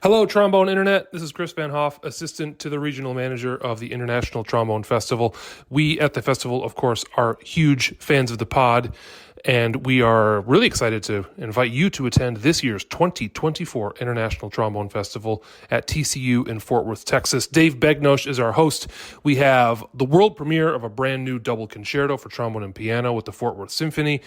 Hello, Trombone Internet. This is Chris Van Hoff, assistant to the regional manager of the International Trombone Festival. We at the festival, of course, are huge fans of the pod, and we are really excited to invite you to attend this year's 2024 International Trombone Festival at TCU in Fort Worth, Texas. Dave Begnosh is our host. We have the world premiere of a brand new double concerto for trombone and piano with the Fort Worth Symphony.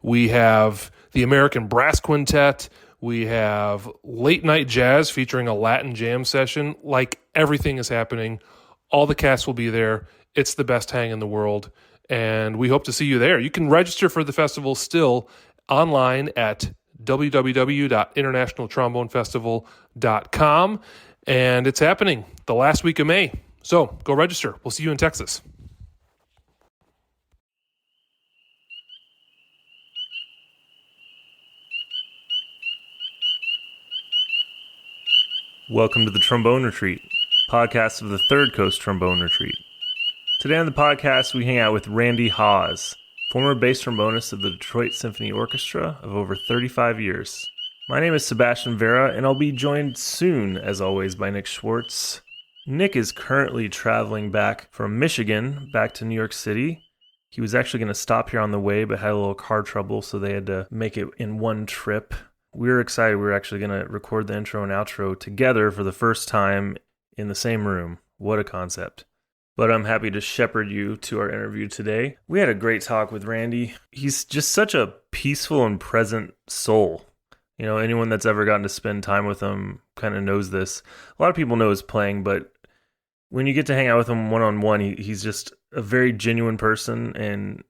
We have the American Brass Quintet. We have late night jazz featuring a Latin jam session. Like, everything is happening. All the cast will be there. It's the best hang in the world, and we hope to see you there. You can register for the festival still online at www.internationaltrombonefestival.com, and it's happening the last week of May. So go register. We'll see you in Texas. Welcome to the Trombone Retreat, podcast of the Third Coast Trombone Retreat. Today on the podcast, we hang out with Randy Hawes, former bass trombonist of the Detroit Symphony Orchestra of over 35 years. My name is Sebastian Vera, and I'll be joined soon, as always, by Nick Schwartz. Nick is currently traveling back from Michigan back to New York City. He was actually going to stop here on the way, but had a little car trouble, so they had to make it in one trip. We're excited. We're actually going to record the intro and outro together for the first time in the same room. What a concept. But I'm happy to shepherd you to our interview today. We had a great talk with Randy. He's just such a peaceful and present soul. You know, anyone that's ever gotten to spend time with him kind of knows this. A lot of people know his playing, but when you get to hang out with him one-on-one, he's just a very genuine person and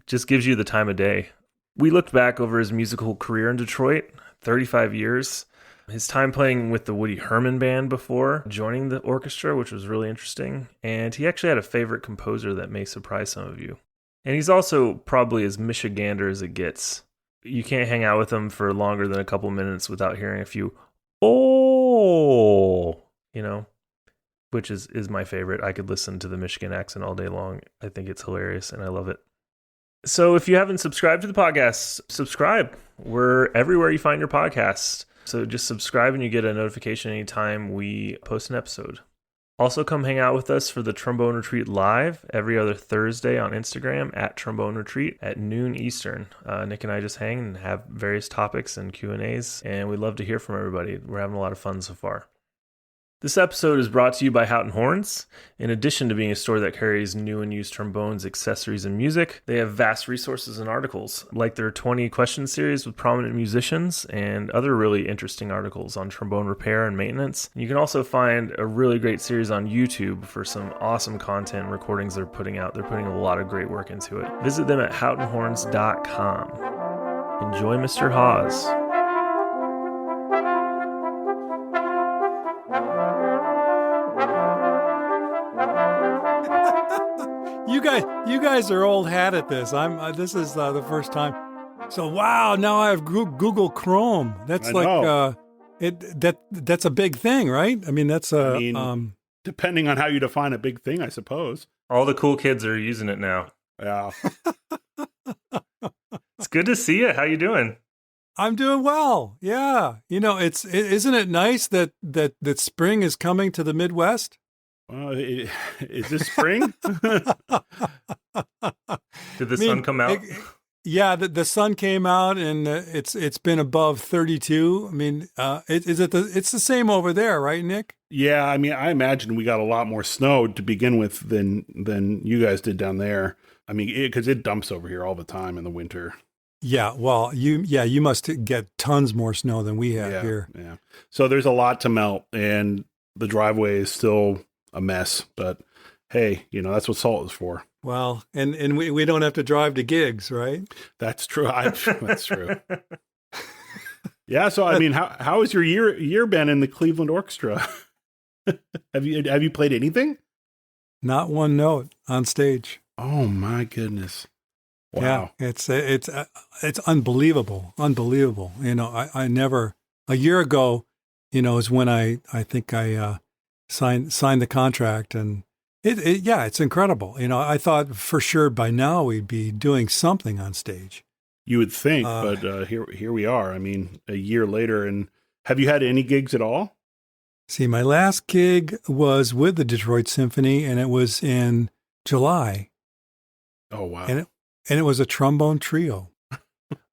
just gives you the time of day. We looked back over his musical career in Detroit, 35 years. His time playing with the Woody Herman Band before joining the orchestra, which was really interesting. And he actually had a favorite composer that may surprise some of you. And he's also probably as Michigander as it gets. You can't hang out with him for longer than a couple minutes without hearing a few, oh, you know, which is my favorite. I could listen to the Michigan accent all day long. I think it's hilarious and I love it. So if you haven't subscribed to the podcast, subscribe. We're everywhere you find your podcasts. So just subscribe and you get a notification anytime we post an episode. Also come hang out with us for the Trombone Retreat live every other Thursday on Instagram at Trombone Retreat at noon Eastern. Nick and I just hang and have various topics and Q&As, and we'd love to hear from everybody. We're having a lot of fun so far. This episode is brought to you by Houghton Horns. In addition to being a store that carries new and used trombones, accessories, and music, they have vast resources and articles, like their 20 question series with prominent musicians and other really interesting articles on trombone repair and maintenance. You can also find a really great series on YouTube for some awesome content and recordings they're putting out. They're putting a lot of great work into it. Visit them at houghtonhorns.com. Enjoy Mr. Hawes. You guys are old hat at this. This is the first time. So wow, now I have Google Chrome. That's that's a big thing, right? I mean, depending on how you define a big thing, I suppose. All the cool kids are using it now. Yeah. It's good to see you. How you doing? I'm doing well. Yeah. You know, isn't it nice that spring is coming to the Midwest? Is this spring? Did the sun come out? The sun came out, and it's been above 32. I mean, it's the same over there, right, Nick? Yeah, I mean, I imagine we got a lot more snow to begin with than you guys did down there. I mean, because it dumps over here all the time in the winter. Yeah, well, you must get tons more snow than we have here. Yeah, so there's a lot to melt, and the driveway is still a mess, but hey, you know, that's what salt is for. Well, and we don't have to drive to gigs, right? That's true. That's true. Yeah. So, I mean, how has your year been in the Cleveland Orchestra? Have you played anything? Not one note on stage. Oh my goodness. Wow. Yeah, it's unbelievable. Unbelievable. You know, I never, a year ago, you know, is when I think I signed the contract, and it's incredible. You know, I thought for sure by now we'd be doing something on stage. You would think, but here we are. I mean, a year later, and have you had any gigs at all? See, my last gig was with the Detroit Symphony, and it was in July, Oh wow. and it was a trombone trio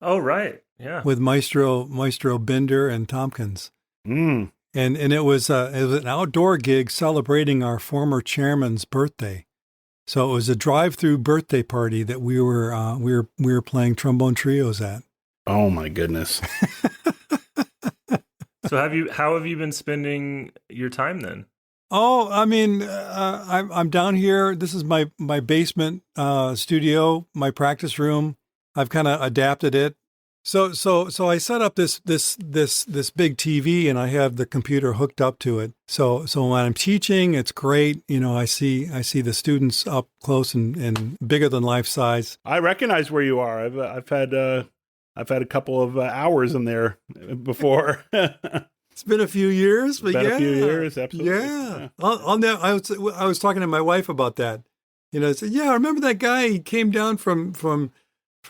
Oh, right. Yeah. with Maestro Binder and Tompkins. Mm. And it was an outdoor gig celebrating our former chairman's birthday. So it was a drive-through birthday party that we were playing trombone trios at. Oh my goodness. So how have you been spending your time then? Oh, I mean, I'm down here. This is my basement studio, my practice room. I've kind of adapted it. So I set up this big TV, and I have the computer hooked up to it. So when I'm teaching, it's great. You know, I see the students up close and bigger than life size. I recognize where you are. I've had a couple of hours in there before. It's been a few years, but A few years, absolutely. Yeah. I was talking to my wife about that. You know, I said, yeah, I remember that guy. He came down from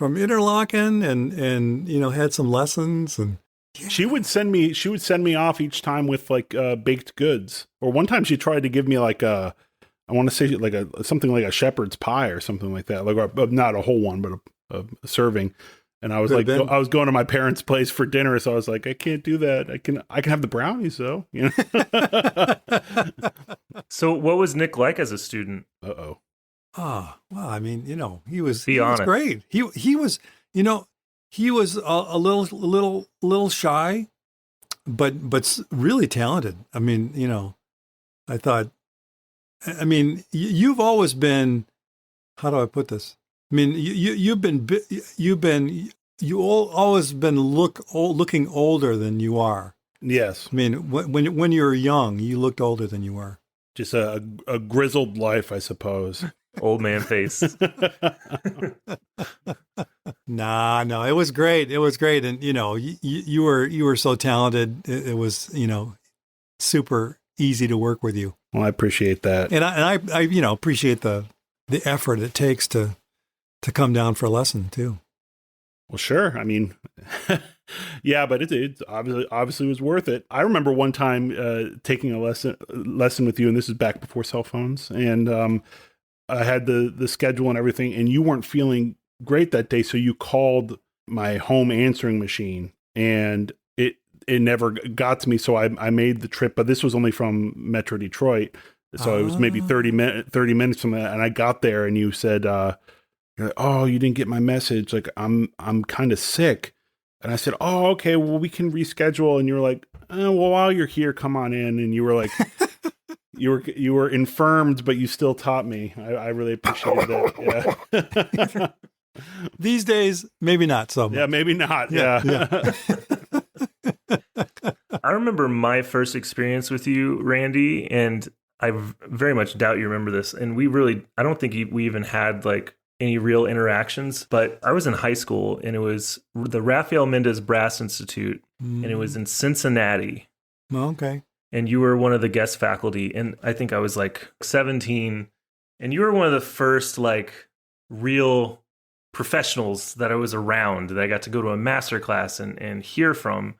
Interlaken and you know, had some lessons, and She would send me off each time with like baked goods. Or one time she tried to give me like I want to say like something like a shepherd's pie or something like that. Like not a whole one, but a serving. And I was Could have like, been. I was going to my parents' place for dinner, so I was like, I can't do that. I can have the brownies though. You know. So what was Nick like as a student? Uh-oh. well, I mean, you know, he was honest. great. He was, you know, he was a little shy, but really talented. I mean, you know, I mean, you've always been, how do I put this? I mean, always been looking older than you are. Yes. I mean, when you were young, you looked older than you were. Just a grizzled life, I suppose. Old man face. No, it was great. It was great, and you know, you were so talented. It was, you know, super easy to work with you. Well, I appreciate that. And I you know, appreciate the effort it takes to come down for a lesson too. Well, sure. I mean, yeah, but it obviously was worth it. I remember one time taking a lesson with you, and this is back before cell phones, and I had the schedule and everything, and you weren't feeling great that day, so you called my home answering machine, and it never got to me, so I made the trip, but this was only from Metro Detroit, so it was maybe 30 minutes from that, and I got there, and you said, you're like, oh, you didn't get my message. Like, I'm kind of sick. And I said, oh, okay, well, we can reschedule. And you were like, well, while you're here, come on in. And you were like, you were infirmed, but you still taught me. I really appreciated it. Yeah. These days, maybe not so much. Yeah, maybe not. Yeah. I remember my first experience with you, Randy, and I very much doubt you remember this. And I don't think we even had like any real interactions, but I was in high school, and it was the Rafael Mendez Brass Institute, and it was in Cincinnati. Okay. And you were one of the guest faculty, and I think I was like 17, and you were one of the first like real professionals that I was around, that I got to go to a master class and hear from.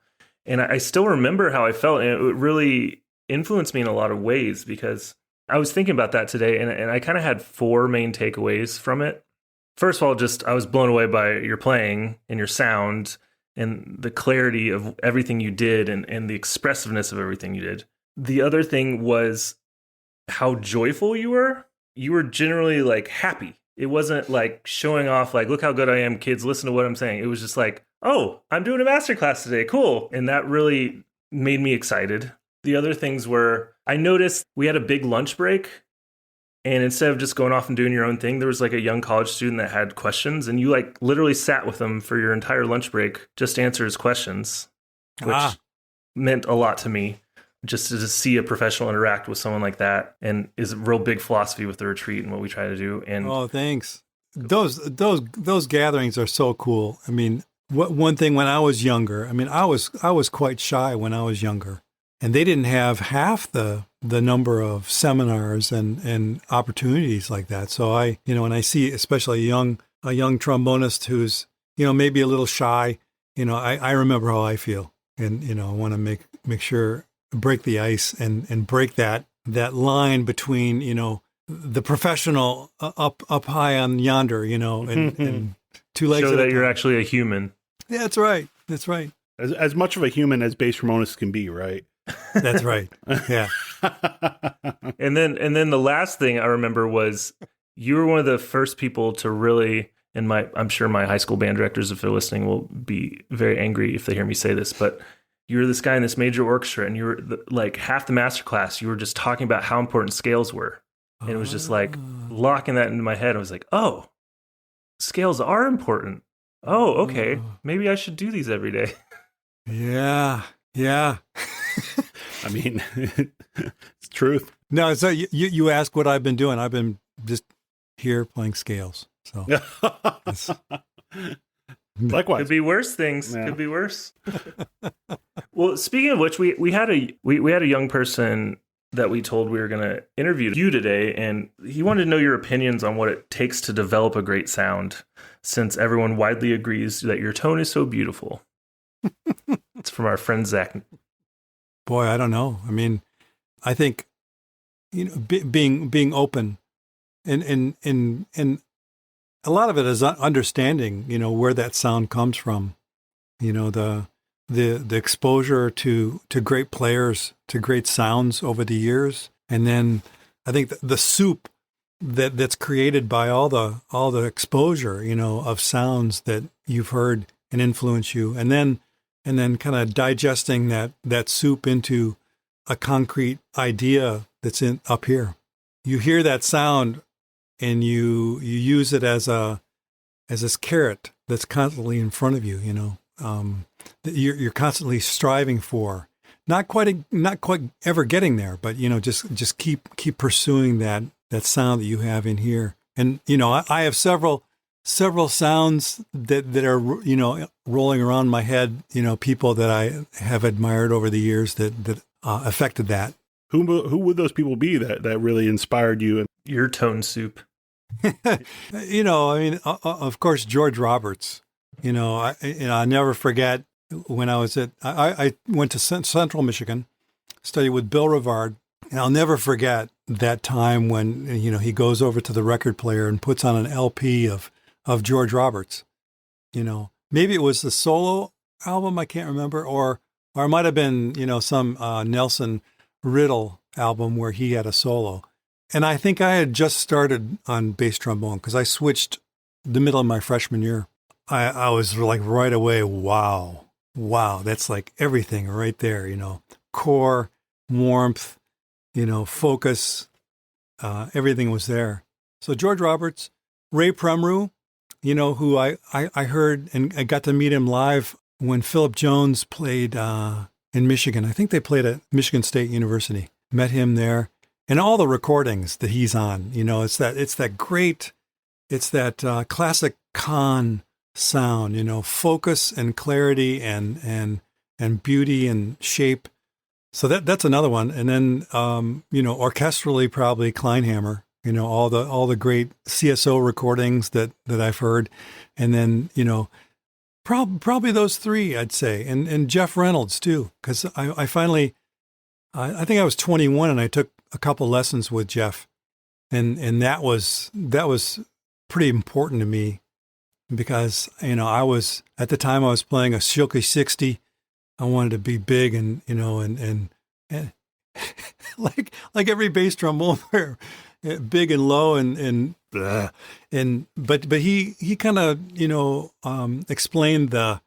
And I still remember how I felt, and it really influenced me in a lot of ways, because I was thinking about that today, and I kind of had 4 main takeaways from it. First of all, just I was blown away by your playing and your sound and the clarity of everything you did and the expressiveness of everything you did. The other thing was how joyful you were. You were generally like happy. It wasn't like showing off like, look how good I am, kids, listen to what I'm saying. It was just like, oh, I'm doing a masterclass today. Cool. And that really made me excited. The other things were, I noticed we had a big lunch break. And instead of just going off and doing your own thing, there was like a young college student that had questions, and you like literally sat with him for your entire lunch break just to answer his questions, which meant a lot to me. Just to see a professional interact with someone like that, and is a real big philosophy with the retreat and what we try to do. And thanks. Those gatherings are so cool. I mean, one thing when I was younger, I mean, I was quite shy when I was younger, and they didn't have half the number of seminars and opportunities like that. So when I see especially a young trombonist who's, maybe a little shy, I remember how I feel, and, I want to make sure break the ice and break that line between, the professional up high on yonder, and two legs. Show at that a you're time. actually a human. Yeah, that's right. That's right. As much of a human as bass trombonists can be, right? That's right. Yeah. And then the last thing I remember was you were one of the first people to really, and I'm sure my high school band directors, if they're listening, will be very angry if they hear me say this, but you were this guy in this major orchestra, and you were like half the master class, you were just talking about how important scales were. And it was just like locking that into my head. I was like, oh, scales are important. Oh, okay. Maybe I should do these every day. Yeah. Yeah. I mean, it's truth. No, so you ask what I've been doing. I've been just here playing scales. So Likewise. Could be worse things. Yeah. Could be worse. Well, speaking of which, we had a young person that we told we were going to interview you today, and he wanted to know your opinions on what it takes to develop a great sound, since everyone widely agrees that your tone is so beautiful. It's from our friend Zach. boy, I don't know. I mean, I think, being open and a lot of it is understanding, where that sound comes from, the exposure to great players, to great sounds over the years. And then I think the soup that's created by all the exposure, of sounds that you've heard and influence you. And then kind of digesting that soup into a concrete idea that's up here. You hear that sound and you use it as this carrot that's constantly in front of you, that you're constantly striving for, not quite ever getting there, but just keep pursuing that sound that you have in here. And I have several sounds that are rolling around my head, people that I have admired over the years that affected that. Who would those people be that really inspired you? Your tone soup. Of course, George Roberts. I never forget when I went to Central Michigan, studied with Bill Rivard, and I'll never forget that time when he goes over to the record player and puts on an LP of George Roberts. Maybe it was the solo album, I can't remember, or it might have been some Nelson Riddle album where he had a solo. And I think I had just started on bass trombone because I switched the middle of my freshman year. I was like right away, wow, that's like everything right there, core, warmth, focus, everything was there. So George Roberts, Ray Premru, who I heard and I got to meet him live when Philip Jones played in Michigan. I think they played at Michigan State University. Met him there. And all the recordings that he's on, it's that classic Kahn sound, focus and clarity and beauty and shape. So that's another one. And then, orchestrally, probably Kleinhammer, all the great CSO recordings that I've heard. And then, probably those three, I'd say. And Jeff Reynolds too, because I finally, I think I was 21 and I took a couple lessons with Jeff, and that was pretty important to me because I was at the time I was playing a Shilke 60. I wanted to be big and and like every bass trombone player, big and low and but he kind of explained the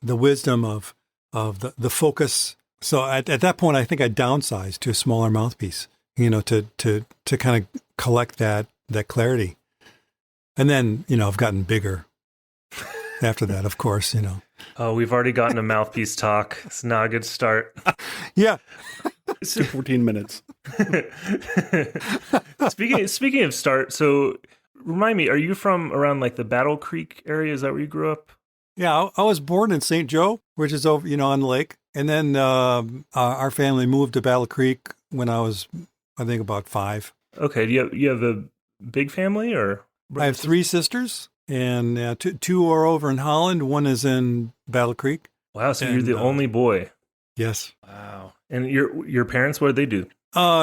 wisdom of the focus. So at that point, I think I downsized to a smaller mouthpiece, to kind of collect that clarity. And then, I've gotten bigger after that, of course, Oh, we've already gotten a mouthpiece talk. It's not a good start. Yeah. 14 minutes. Speaking of start, so remind me, are you from around like the Battle Creek area? Is that where you grew up? Yeah, I was born in St. Joe, which is over, on the lake. And then our family moved to Battle Creek when I was, I think, about 5. Okay. Do you have a big family or? I have 3 sisters, and 2 are over in Holland. One is in Battle Creek. Wow. So you're the only boy. Yes. Wow. And your parents, what did they do?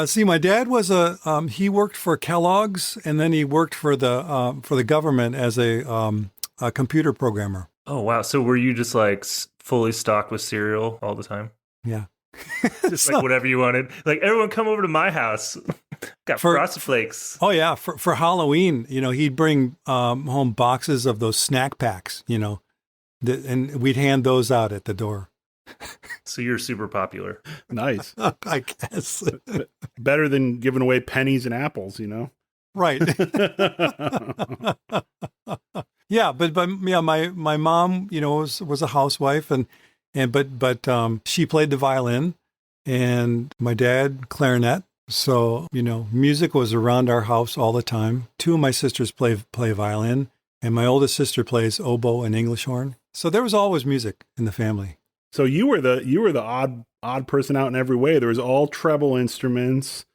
See, my dad was he worked for Kellogg's, and then he worked for the government as a computer programmer. Oh, wow. So were you just like fully stocked with cereal all the time? Yeah. Just like whatever you wanted. Like, everyone come over to my house. Got Frosted Flakes. Oh, yeah. For Halloween, he'd bring home boxes of those snack packs, and we'd hand those out at the door. So you're super popular. Nice. I guess. Better than giving away pennies and apples, Right. Yeah, but yeah, my mom, was a housewife but she played the violin, and my dad clarinet. So, music was around our house all the time. Two of my sisters play violin, and my oldest sister plays oboe and English horn. So there was always music in the family. So you were the odd person out in every way. There was all treble instruments,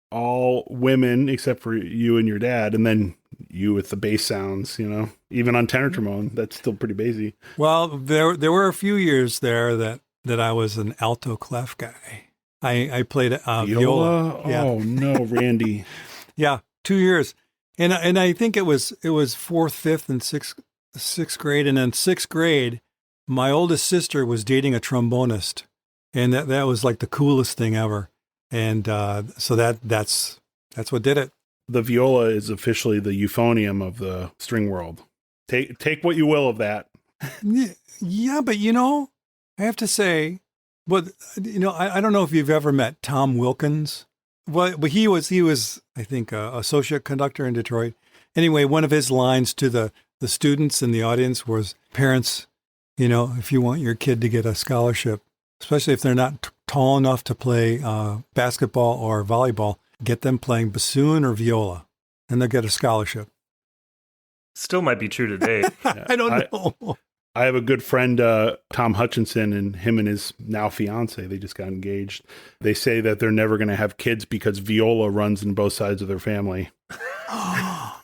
all women except for you and your dad, and then you with the bass sounds, even on tenor trombone. That's still pretty bassy. Well, there were a few years there that I was an alto clef guy. I played viola. Yeah. Oh no, Randy. Yeah, 2 years, and I think it was fourth, fifth, and sixth grade, and in sixth grade, my oldest sister was dating a trombonist, and that was like the coolest thing ever, and so that's what did it. The viola is officially the euphonium of the string world. Take what you will of that. Yeah, but I have to say, I don't know if you've ever met Tom Wilkins. Well, but he was I think associate conductor in Detroit. Anyway, one of his lines to the students in the audience was, "Parents, if you want your kid to get a scholarship, especially if they're not tall enough to play basketball or volleyball, get them playing bassoon or viola, and they'll get a scholarship." Still might be true today. I don't know. I have a good friend, Tom Hutchinson, and him and his now fiance, they just got engaged. They say that they're never going to have kids because viola runs in both sides of their family.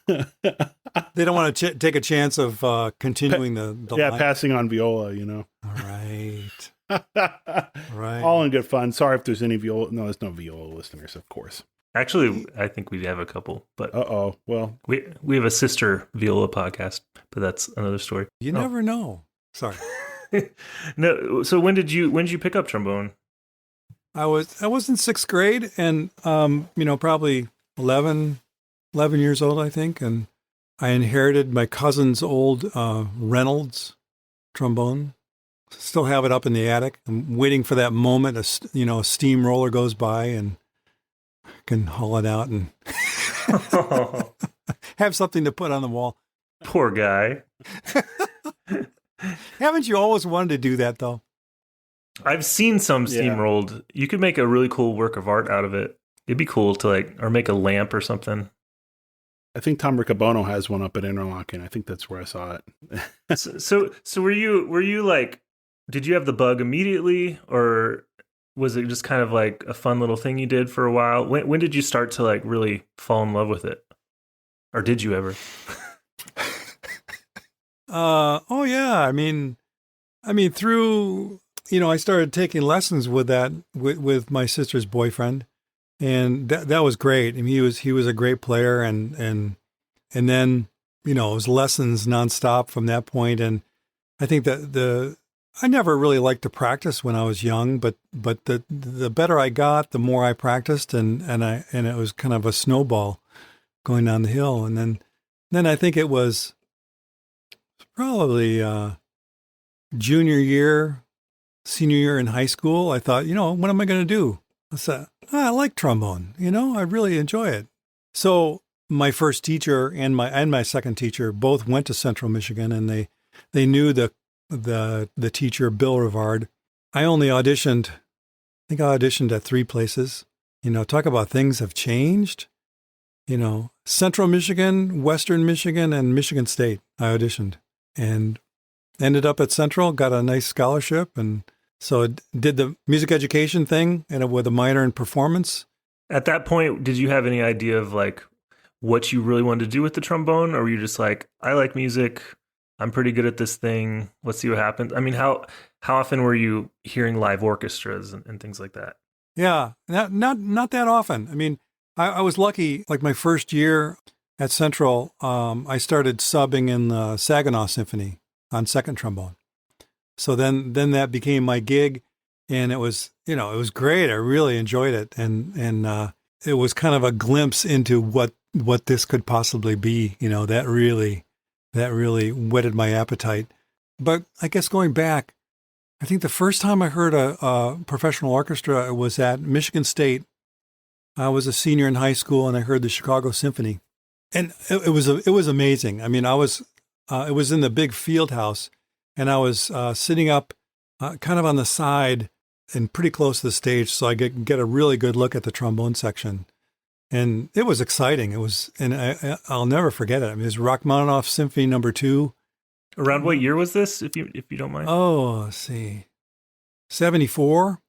They don't want to take a chance of continuing the line. Passing on viola, All right. Right. All in good fun. Sorry if there's any viola. No, there's no viola listeners, of course. Actually, I think we have a couple, but well, we have a sister viola podcast, but that's another story. You never know. Sorry. No. So when did you pick up trombone? I was in sixth grade, and probably 11 years old, I think, and I inherited my cousin's old Reynolds trombone. Still have it up in the attic. I'm waiting for that moment. A steamroller goes by and can haul it out and have something to put on the wall. Poor guy. Haven't you always wanted to do that, though? I've seen some steamrolled. You could make a really cool work of art out of it. It'd be cool to or make a lamp or something. I think Tom Riccobono has one up at Interlochen. I think that's where I saw it. So were you like, did you have the bug immediately, or was it just kind of like a fun little thing you did for a while? When did you start to like really fall in love with it? Or did you ever? Oh yeah. I mean through, I started taking lessons with with my sister's boyfriend, and that was great. I mean, he was a great player, and then, it was lessons nonstop from that point. And I think that I never really liked to practice when I was young, but the better I got, the more I practiced, and it was kind of a snowball going down the hill. And then I think it was probably senior year in high school. I thought, what am I going to do? I said, I like trombone. I really enjoy it. So my first teacher and my second teacher both went to Central Michigan, and they knew the teacher, Bill Rivard. I only auditioned, I think I auditioned at 3 places. Talk about things have changed. Central Michigan, Western Michigan, and Michigan State. I auditioned and ended up at Central, got a nice scholarship, and so did the music education thing and with a minor in performance. At that point, did you have any idea of like what you really wanted to do with the trombone, or were you just like, I like music, I'm pretty good at this thing, let's see what happens? I mean, how often were you hearing live orchestras and things like that? Yeah, not that often. I mean, I was lucky. Like my first year at Central, I started subbing in the Saginaw Symphony on second trombone. So then that became my gig, and it was great. I really enjoyed it, and it was kind of a glimpse into what this could possibly be. That really whetted my appetite. But I guess going back, I think the first time I heard a professional orchestra was at Michigan State. I was a senior in high school, and I heard the Chicago Symphony, and it was amazing. I mean, it was in the big field house, and I was sitting up kind of on the side and pretty close to the stage, so I get a really good look at the trombone section, and it was exciting. It was, and I'll never forget it. I mean, it was Rachmaninoff Symphony No. 2. Around what year was this, if you don't mind? Oh, let's see, 74.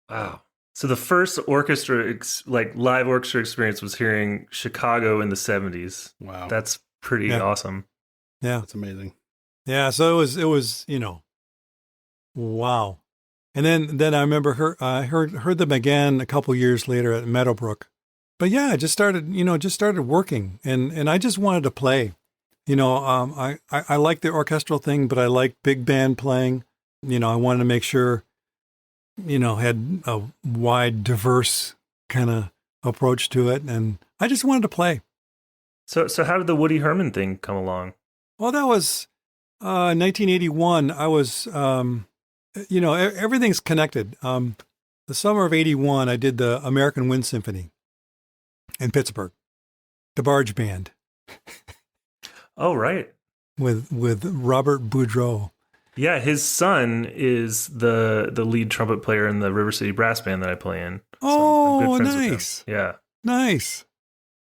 Wow. So the first orchestra, live orchestra experience was hearing Chicago in the 70s. Wow. That's pretty awesome. Yeah. That's amazing. Yeah. So it was, wow. And then I remember heard them again a couple years later at Meadowbrook. But yeah, I just started working, and I just wanted to play. I like the orchestral thing, but I like big band playing. I wanted to make sure, had a wide, diverse kind of approach to it, and I just wanted to play. So how did the Woody Herman thing come along? Well, that was 1981. I was, everything's connected. The summer of 81, I did the American Wind Symphony in Pittsburgh, the Barge Band. Oh, right. With Robert Boudreau. Yeah, his son is the lead trumpet player in the River City Brass Band that I play in. So I'm good friends with nice. him. Yeah. Nice.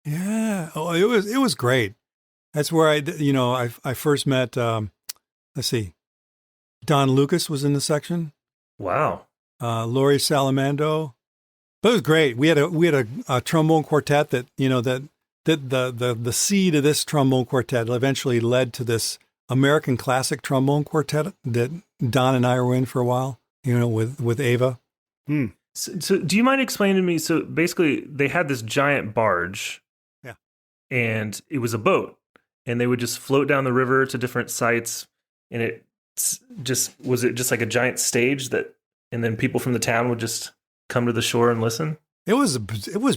Yeah. Oh, it was great. That's where I first met, let's see, Don Lucas was in the section. Wow. Laurie Salamando. But it was great. We had a trombone quartet that the seed of this trombone quartet eventually led to this American classic trombone quartet that Don and I were in for a while, with Ava. Hmm. So do you mind explaining to me? So basically they had this giant barge. Yeah. And it was a boat, and they would just float down the river to different sites. And was it just like a giant stage and then people from the town would just come to the shore and listen? It was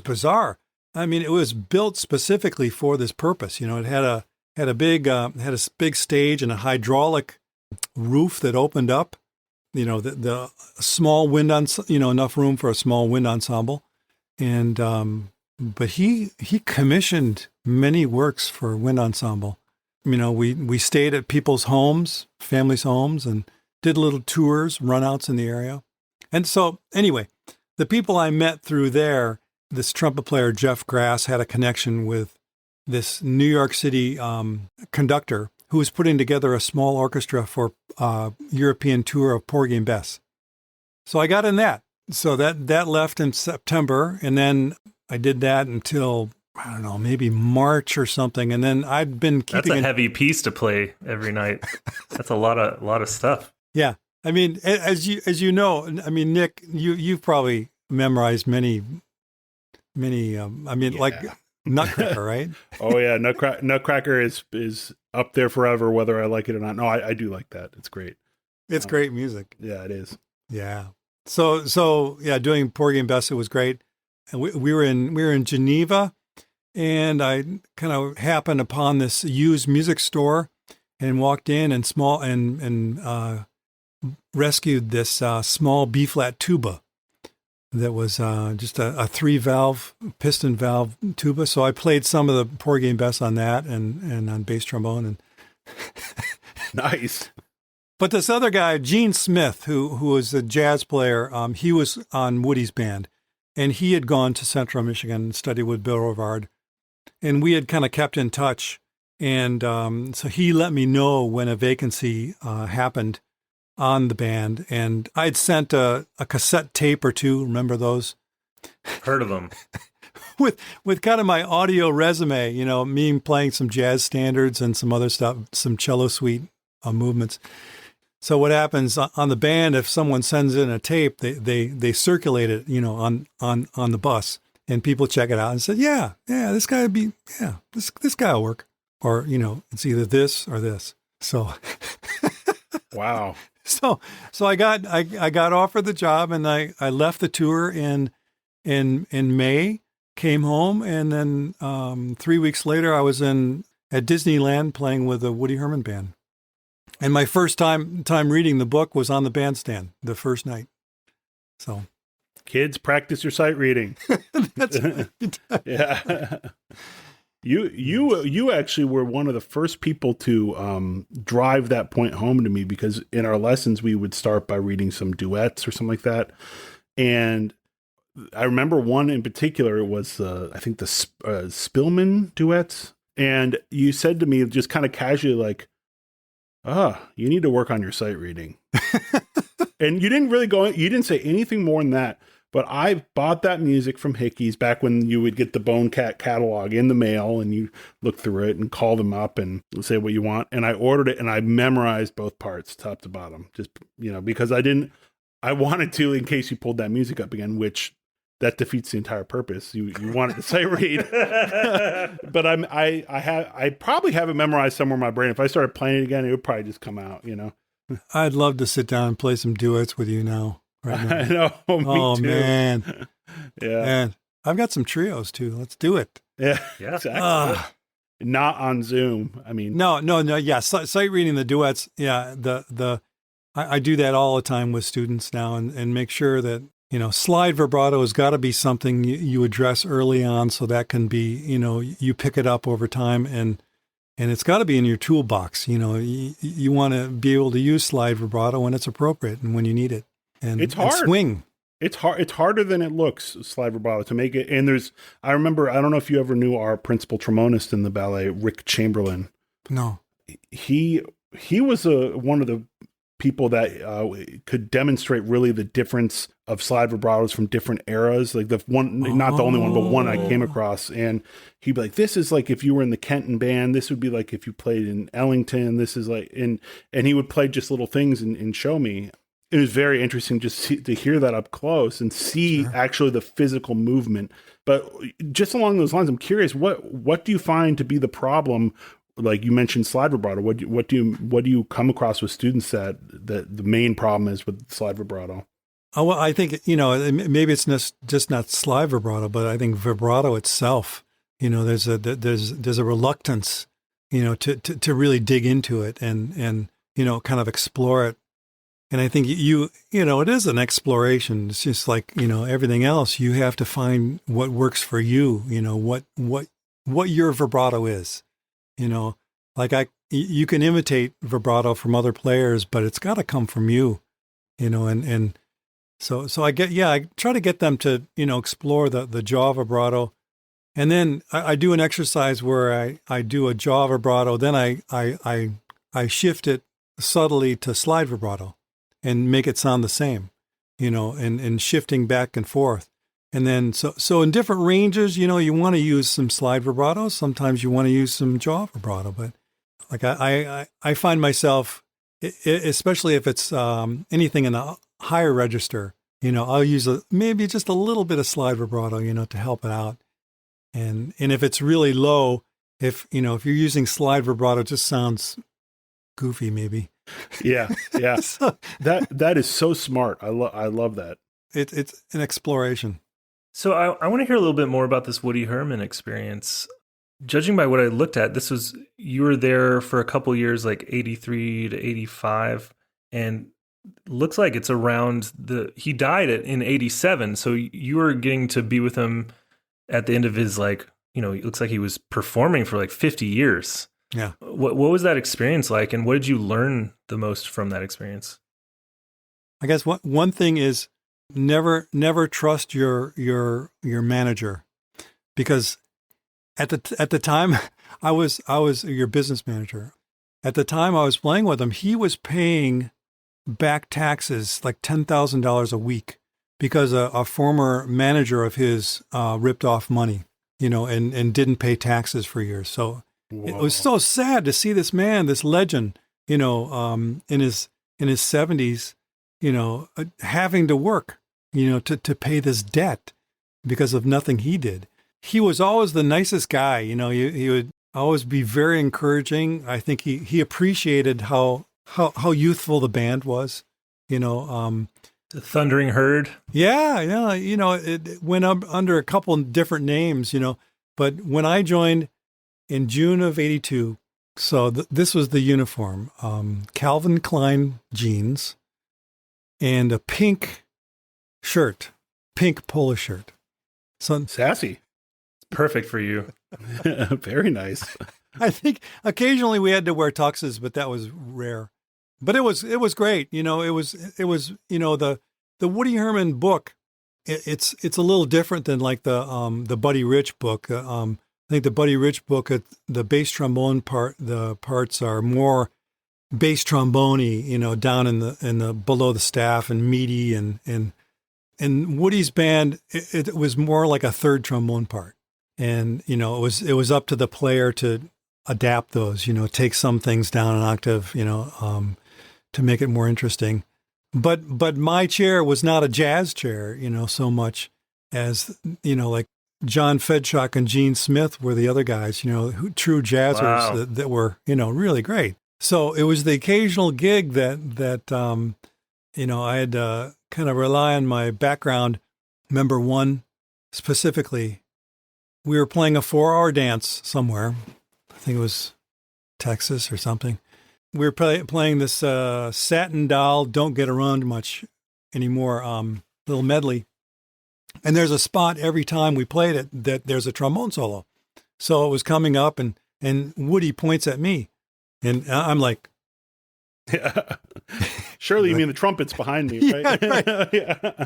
bizarre. I mean, it was built specifically for this purpose. It had a big stage and a hydraulic roof that opened up. The small wind enough room for a small wind ensemble, and but he commissioned many works for wind ensemble. We stayed at people's homes, families' homes, and did little tours, runouts in the area. And so, anyway, the people I met through there. This trumpet player, Jeff Grass, had a connection with this New York City conductor who was putting together a small orchestra for European tour of Porgy and Bess. So I got in that. So that left in September, and then I did that until, I don't know, maybe March or something. And then I'd been keeping... That's a heavy piece to play every night. That's a lot of stuff. Yeah. I mean, as you know, I mean, Nick, you've probably memorized many, like Nutcracker, right? Oh yeah, Nutcracker is up there forever, whether I like it or not. No, I do like that. It's great. It's great music. Yeah, it is. Yeah. So yeah, doing Porgy and Bess, it was great. And we were in Geneva, and I kind of happened upon this used music store and walked in and rescued this small B-flat tuba that was just a 3-valve piston valve tuba. So I played some of the Porgy and Bess on that and on bass trombone. And nice. But this other guy, Gene Smith, who was a jazz player, he was on Woody's band, and he had gone to Central Michigan and studied with Bill Rovard, and we had kind of kept in touch. And so he let me know when a vacancy happened on the band, and I'd sent a cassette tape or two. Remember those? Heard of them. with kind of my audio resume, me playing some jazz standards and some other stuff, some cello suite movements. So what happens on the band, if someone sends in a tape, they circulate it, on the bus, and people check it out and say, yeah, this guy this guy will work. Or, it's either this or this. So, Wow. So I got offered the job, and I left the tour in May, came home, and then 3 weeks later I was at Disneyland playing with the Woody Herman band. And my first time reading the book was on the bandstand the first night. So, kids, practice your sight reading. That's right. Yeah. You actually were one of the first people to drive that point home to me, because in our lessons we would start by reading some duets or something like that. And I remember one in particular. It was I think the Spillman duets. And you said to me just kind of casually, like, you need to work on your sight reading. And you didn't really you didn't say anything more than that. But I bought that music from Hickey's back when you would get the Bone Cat catalog in the mail, and you look through it and call them up and say what you want. And I ordered it, and I memorized both parts, top to bottom, just, because I wanted to, in case you pulled that music up again, which that defeats the entire purpose. You wanted to sight read. But I probably have it memorized somewhere in my brain. If I started playing it again, it would probably just come out, I'd love to sit down and play some duets with you now. Right now. I know. Me too. Man. Yeah. And I've got some trios too. Let's do it. Yeah. Exactly. Not on Zoom. I mean, no. Yeah. Sight reading the duets. Yeah. I do that all the time with students now, and make sure that, slide vibrato has got to be something you address early on. So that can be, you pick it up over time, and it's got to be in your toolbox. You want to be able to use slide vibrato when it's appropriate and when you need it. And it's hard. And swing. It's hard. It's harder than it looks, slide vibrato, to make it. And I remember, I don't know if you ever knew our principal trombonist in the ballet, Rick Chamberlain. No. He was one of the people that could demonstrate really the difference of slide vibratos from different eras. Like not the only one, but one I came across. And he'd be like, this is like if you were in the Kenton band, this would be like if you played in Ellington, this is like, and he would play just little things and show me. It was very interesting just to hear that up close and see actually the physical movement. But just along those lines, I'm curious, what do you find to be the problem? Like you mentioned slide vibrato. What do you come across with students that the main problem is with slide vibrato? Oh, well, I think, maybe it's just not slide vibrato, but I think vibrato itself, there's a reluctance, to really dig into it and kind of explore it. And I think it is an exploration. It's just like, everything else. You have to find what works for you, what your vibrato is, like you can imitate vibrato from other players, but it's got to come from you, and so I try to get them to, explore the jaw vibrato. And then I do an exercise where I do a jaw vibrato. Then I shift it subtly to slide vibrato and make it sound the same, and shifting back and forth. And then, so in different ranges, you want to use some slide vibrato. Sometimes you want to use some jaw vibrato, but like I find myself, especially if it's anything in a higher register, I'll use maybe just a little bit of slide vibrato, to help it out. And if it's really low, if you're using slide vibrato, it just sounds goofy, maybe. Yeah. So, that is so smart. I love that. It's an exploration. So I want to hear a little bit more about this Woody Herman experience. Judging by what I looked at, you were there for a couple years, like 83 to 85, and looks like it's around he died in 87. So you were getting to be with him at the end of his, it looks like he was performing for like 50 years. Yeah. What was that experience like, and what did you learn the most from that experience? I guess one thing is never trust your manager, because at the time I was your business manager. At the time I was playing with him, he was paying back taxes like $10,000 a week because a former manager of his ripped off money, and didn't pay taxes for years. So. Whoa. It was so sad to see this man, this legend, in his in his 70s, having to work, to pay this debt because of nothing he did. He was always the nicest guy. He would always be very encouraging. I think he appreciated how youthful the band was, The Thundering Herd. Yeah. It went up under a couple different names, but when I joined in June of 82, so this was the uniform, Calvin Klein jeans and a pink shirt, pink polo shirt. So Sassy. Perfect for you. Very nice. I think occasionally we had to wear tuxes, but that was rare. But it was great. It was the Woody Herman book. It's a little different than like the Buddy Rich book. I think the Buddy Rich book, the bass trombone the parts are more bass trombone-y, down in the below the staff and meaty, and Woody's band, it was more like a third trombone part. And, it was up to the player to adapt those, take some things down an octave, to make it more interesting. But my chair was not a jazz chair, so much as, like John Fedshock and Gene Smith were the other guys, true jazzers. Wow. that were, really great. So it was the occasional gig that I had to kind of rely on my background. Remember one specifically, we were playing a 4-hour dance somewhere. I think it was Texas or something. We were playing this Satin Doll, Don't Get Around Much Anymore, little medley. And there's a spot every time we played it that there's a trombone solo. So it was coming up, and Woody points at me. And I'm like... Surely you mean the trumpet's behind me, right? Yeah, right. Yeah.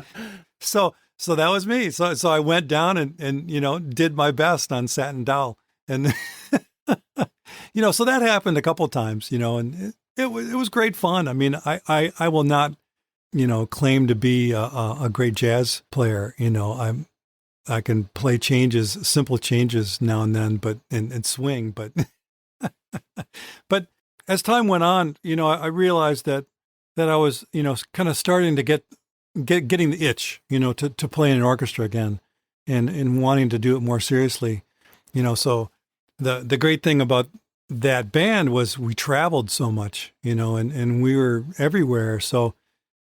So that was me. So I went down and did my best on Satin Doll. And, so that happened a couple of times, and it was great fun. I mean, I will not, claim to be a great jazz player. I can play simple changes now and then, and swing, but as time went on, I realized that I was, kind of starting to getting the itch, to play in an orchestra again, and wanting to do it more seriously, So the great thing about that band was we traveled so much, and we were everywhere. So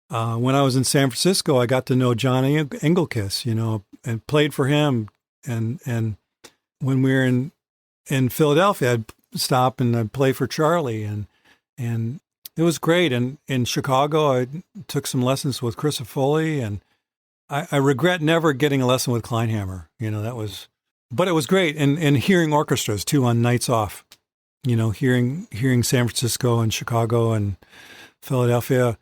when I was in San Francisco, I got to know John Engelkiss, and played for him. And when we were in Philadelphia, I'd stop and I'd play for Charlie, and it was great. And in Chicago, I took some lessons with Chris Foley, and I regret never getting a lesson with Kleinhammer. But it was great. And hearing orchestras too on nights off, hearing San Francisco and Chicago and Philadelphia.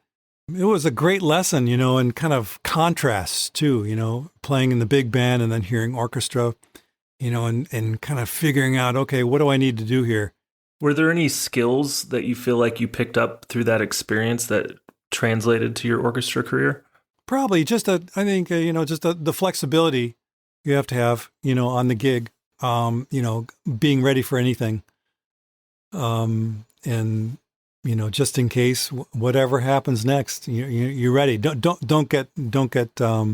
It was a great lesson, and kind of contrasts too, playing in the big band and then hearing orchestra, and kind of figuring out, okay, what do I need to do here? Were there any skills that you feel like you picked up through that experience that translated to your orchestra career? Probably just the flexibility you have to have, on the gig, being ready for anything. And, just in case whatever happens next, you're ready. Don't get bent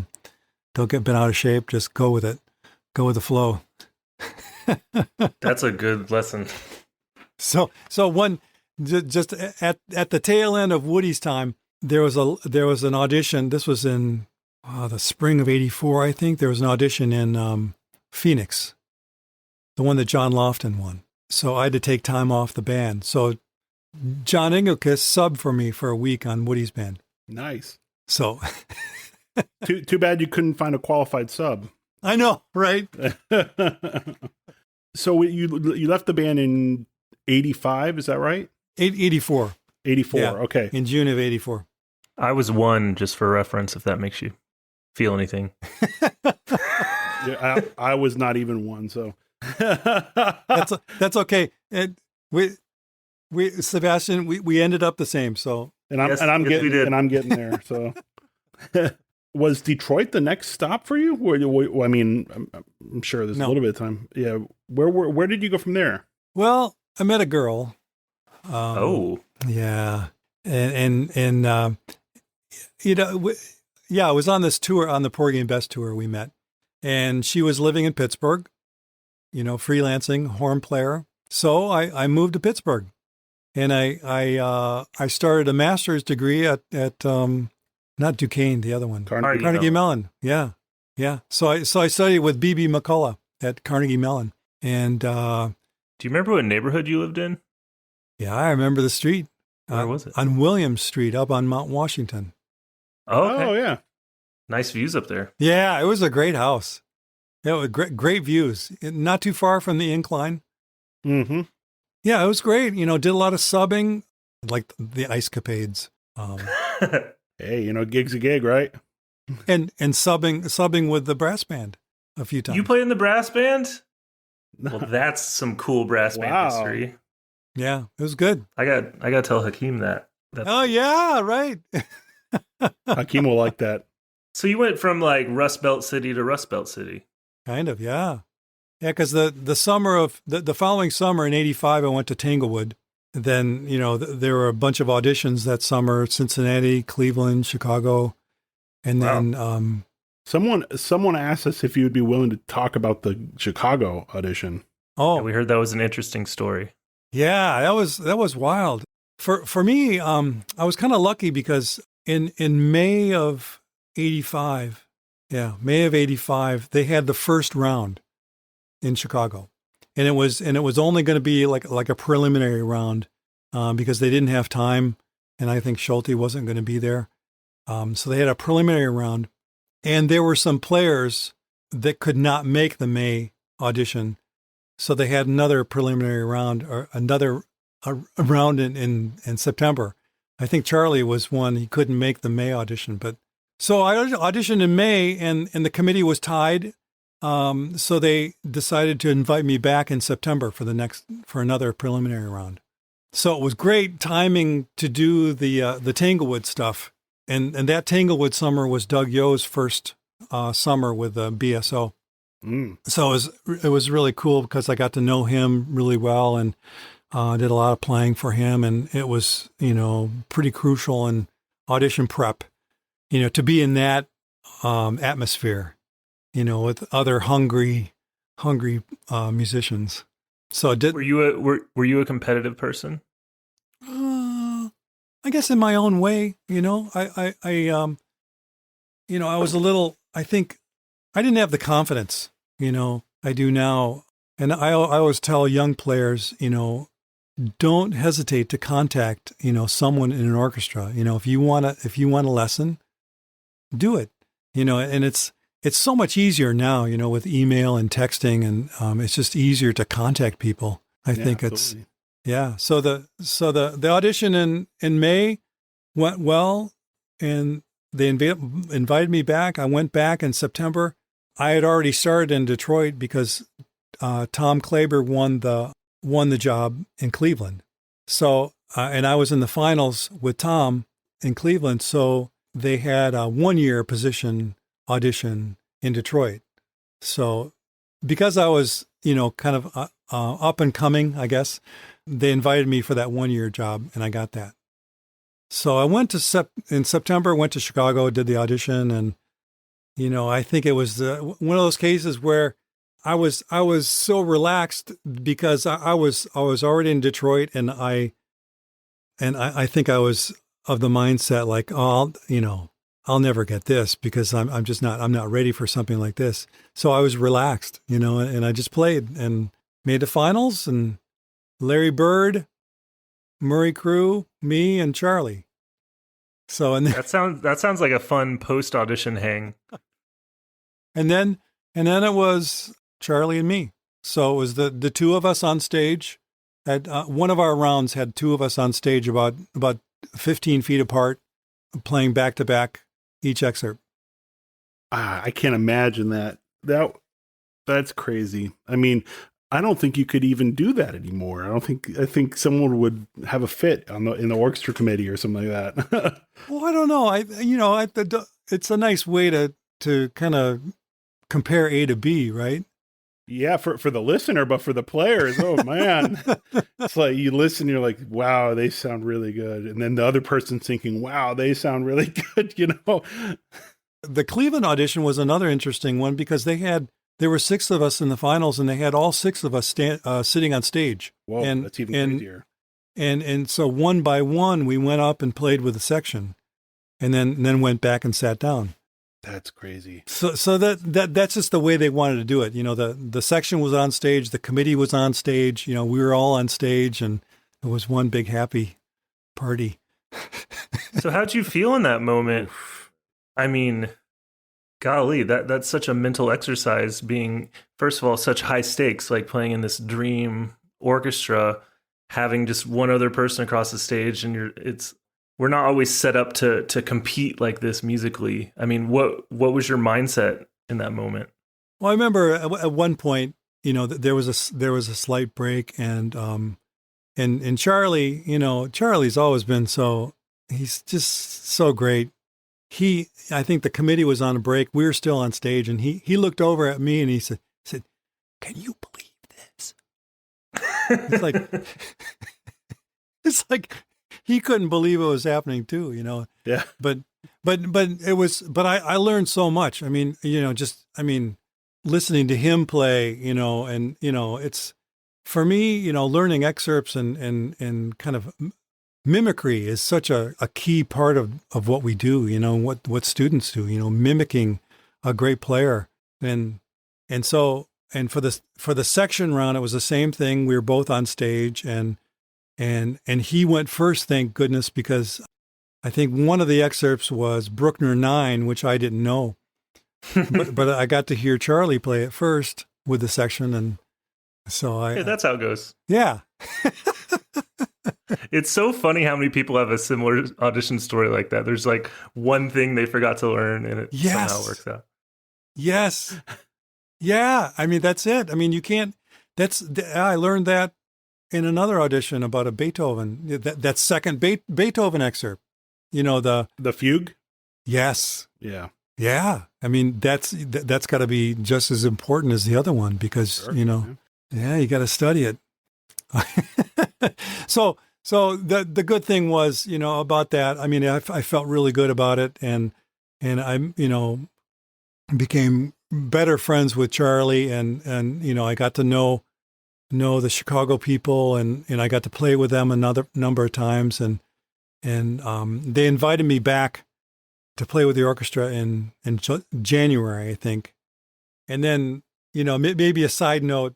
out of shape. Just go with it. Go with the flow. That's a good lesson. So one, just at the tail end of Woody's time, there was an audition. This was in the spring of '84, I think. There was an audition in Phoenix, the one that John Lofton won. So I had to take time off the band. So John Engelkiss subbed for me for a week on Woody's band. Nice. So too bad you couldn't find a qualified sub. I know, right? So you left the band in '85, is that right? 84. 84, Yeah, okay. in June of '84. I was one, just for reference, if that makes you feel anything. Yeah, I was not even one, so That's okay. And we Sebastian, we ended up the same. So I'm getting there. So was Detroit the next stop for you? I mean, I'm sure there's a little bit of time. Yeah. Where did you go from there? Well, I met a girl. Oh. Yeah. and you know, yeah, I was on this tour, on the Porgy and Bess tour. We met, and she was living in Pittsburgh. You know, freelancing horn player. So I moved to Pittsburgh, and I started a master's degree at not Duquesne, the other one, Carnegie Mellon. Yeah. So I studied with B.B. McCullough at Carnegie Mellon, and do you remember what neighborhood you lived in? Yeah, I remember the street. Where was it? On Williams Street, up on Mount Washington. Oh, okay. Oh, yeah. Nice views up there. Yeah, it was a great house. Yeah, with great views. Not too far from the incline. Mm-hmm. Yeah, it was great. You know, did a lot of subbing, like the Ice Capades. Hey, you know, gig's a gig, right? And subbing with the brass band a few times. You played in the brass band? Well, that's some cool brass band history. Yeah, it was good. I got to tell Hakeem that. Oh yeah, right. Hakeem will like that. So you went from like Rust Belt City to Rust Belt City. Kind of, yeah. Yeah, because the summer of the following summer in '85, I went to Tanglewood. Then, you know, there were a bunch of auditions that summer: Cincinnati, Cleveland, Chicago, and then someone asked us if you would be willing to talk about the Chicago audition. Oh, yeah, we heard that was an interesting story. Yeah, that was wild. For me, I was kind of lucky because in May of '85, they had the first round in Chicago, and it was only going to be like a preliminary round because they didn't have time, and I think Schulte wasn't going to be there, so they had a preliminary round, and there were some players that could not make the May audition, so they had another preliminary round or another round in September. I think Charlie was one. He couldn't make the May audition, but so I auditioned in May, and the committee was tied. So they decided to invite me back in September for another preliminary round. So it was great timing to do the Tanglewood stuff, and that Tanglewood summer was Doug Yo's first summer with the BSO. So it was really cool because I got to know him really well and did a lot of playing for him, and it was, you know, pretty crucial in audition prep, you know, to be in that atmosphere, you know, with other hungry musicians. So Were you a competitive person? I guess in my own way, you know, I you know, I was a little. I think I didn't have the confidence, you know, I do now, and I always tell young players, you know, don't hesitate to contact, you know, someone in an orchestra. You know, if you want a lesson, do it. You know, and it's so much easier now, you know, with email and texting, and it's just easier to contact people. I think absolutely. So the audition in May went well, and they invited me back. I went back in September. I had already started in Detroit because Tom Klaber won the job in Cleveland. So and I was in the finals with Tom in Cleveland. So they had a 1-year position audition in Detroit. So because I was, you know, kind of up and coming, I guess, they invited me for that 1-year job, and I got that. So I went to in September, went to Chicago, did the audition, and, you know, I think it was one of those cases where I was so relaxed because I was already in Detroit, and I think I was of the mindset like, oh, you know, I'll never get this because I'm not ready for something like this. So I was relaxed, you know, and I just played and made the finals, and Larry Bird, Murray Crew, me, and Charlie. So and that sounds like a fun post audition hang. And then it was Charlie and me. So it was the two of us on stage. At one of our rounds had two of us on stage about 15 feet apart, playing back to back each excerpt. I can't imagine that. That's crazy. I mean, I don't think you could even do that anymore. I think someone would have a fit in the orchestra committee or something like that. Well, I don't know. It's a nice way to kind of compare A to B, right? Yeah, for the listener, but for the players, oh man. It's like you listen, you're like, wow, they sound really good. And then the other person's thinking, wow, they sound really good, The Cleveland audition was another interesting one because there were 6 of us in the finals, and they had all 6 of us sitting on stage. Whoa, and, that's even crazier. And so one by one, we went up and played with the section, and then went back and sat down. That's crazy. So that's just the way they wanted to do it. The section was on stage, the committee was on stage, we were all on stage, and it was one big happy party. So how'd you feel in that moment? I mean, golly, that's such a mental exercise, being, first of all, such high stakes, like playing in this dream orchestra, having just one other person across the stage, and we're not always set up to compete like this musically. I mean, what was your mindset in that moment? Well, I remember at one point, there was a slight break, and Charlie, Charlie's always been he's just so great. I think the committee was on a break. We were still on stage, and he looked over at me and he said, "Can you believe this?" It's like he couldn't believe it was happening too, Yeah. But I learned so much. I mean, listening to him play, and it's, for me, learning excerpts and kind of mimicry is such a key part of what we do, what students do, mimicking a great player. And for the section round, it was the same thing. We were both on stage, and he went first, thank goodness, because I think one of the excerpts was Bruckner 9, which I didn't know. but I got to hear Charlie play it first with the section, and so that's how it goes. Yeah. It's so funny how many people have a similar audition story like that. There's like one thing they forgot to learn, and it somehow works out. Yes. Yeah. I mean, that's it. I mean, you can't, I learned that in another audition about a Beethoven, that second Beethoven excerpt, the fugue. Yes. Yeah. Yeah. I mean, that's got to be just as important as the other one, because, Sure. Yeah, you got to study it. So the good thing was, about that, I mean, I felt really good about it, and I, became better friends with Charlie, and I got to know the Chicago people, and I got to play with them another number of times, and they invited me back to play with the orchestra in January, I think. And then, maybe a side note,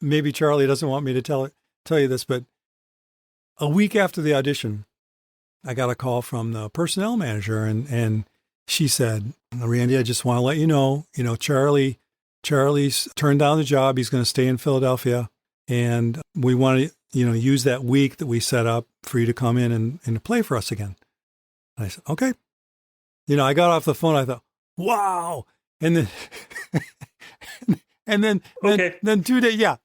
maybe Charlie doesn't want me to tell you this, but a week after the audition, I got a call from the personnel manager, and she said, "Randy, I just want to let you know, Charlie's turned down the job. He's going to stay in Philadelphia, and we want to, use that week that we set up for you to come in and play for us again." And I said, "Okay." I got off the phone. I thought, "Wow!" And then, Okay. then 2 days, yeah.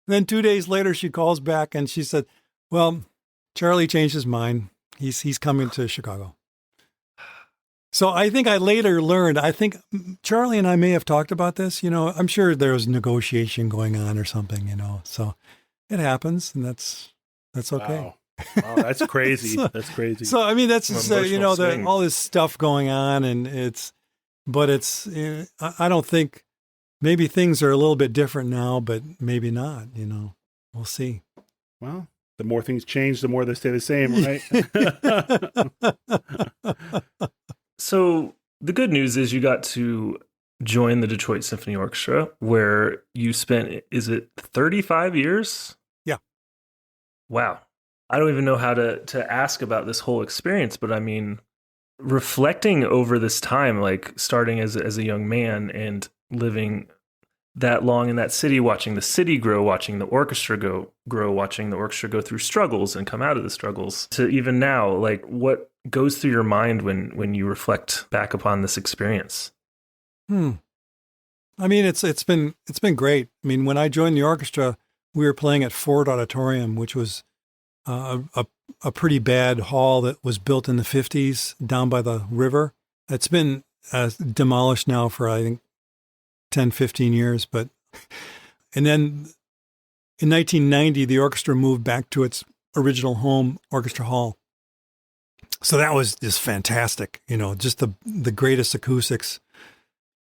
Then 2 days later, she calls back and she said, "Well, Charlie changed his mind. He's coming to Chicago." So I think I later learned, I think Charlie and I may have talked about this, I'm sure there was negotiation going on or something, so it happens, and that's okay. Wow, that's crazy. That's crazy. So, I mean, that's just, Emotional all this stuff going on, and I don't think, maybe things are a little bit different now, but maybe not, we'll see. Well, the more things change, the more they stay the same, right? So the good news is you got to join the Detroit Symphony Orchestra, where you spent, is it 35 years? Yeah. Wow. I don't even know how to ask about this whole experience, but I mean, reflecting over this time, like starting as a young man and living that long in that city, watching the city grow, watching the orchestra grow, watching the orchestra go through struggles and come out of the struggles, to even now, like, what goes through your mind when you reflect back upon this experience? I mean, it's been great. I mean, when I joined the orchestra, we were playing at Ford Auditorium, which was a pretty bad hall that was built in the 50s down by the river. It's been demolished now for, I think, 10, 15 years, but And then in 1990, the orchestra moved back to its original home, Orchestra Hall. So that was just fantastic, just the greatest acoustics,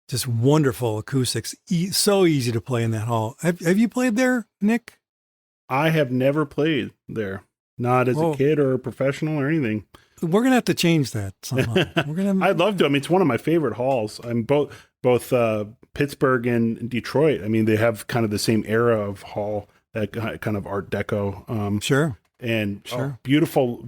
just wonderful acoustics. So easy to play in that hall. Have you played there, Nick? I have never played there, not as a kid or a professional or anything. We're gonna have to change that somehow. I'd love to. I mean, it's one of my favorite halls. I'm both Pittsburgh and Detroit. I mean, they have kind of the same era of hall, that kind of Art Deco. Sure. And Sure. beautiful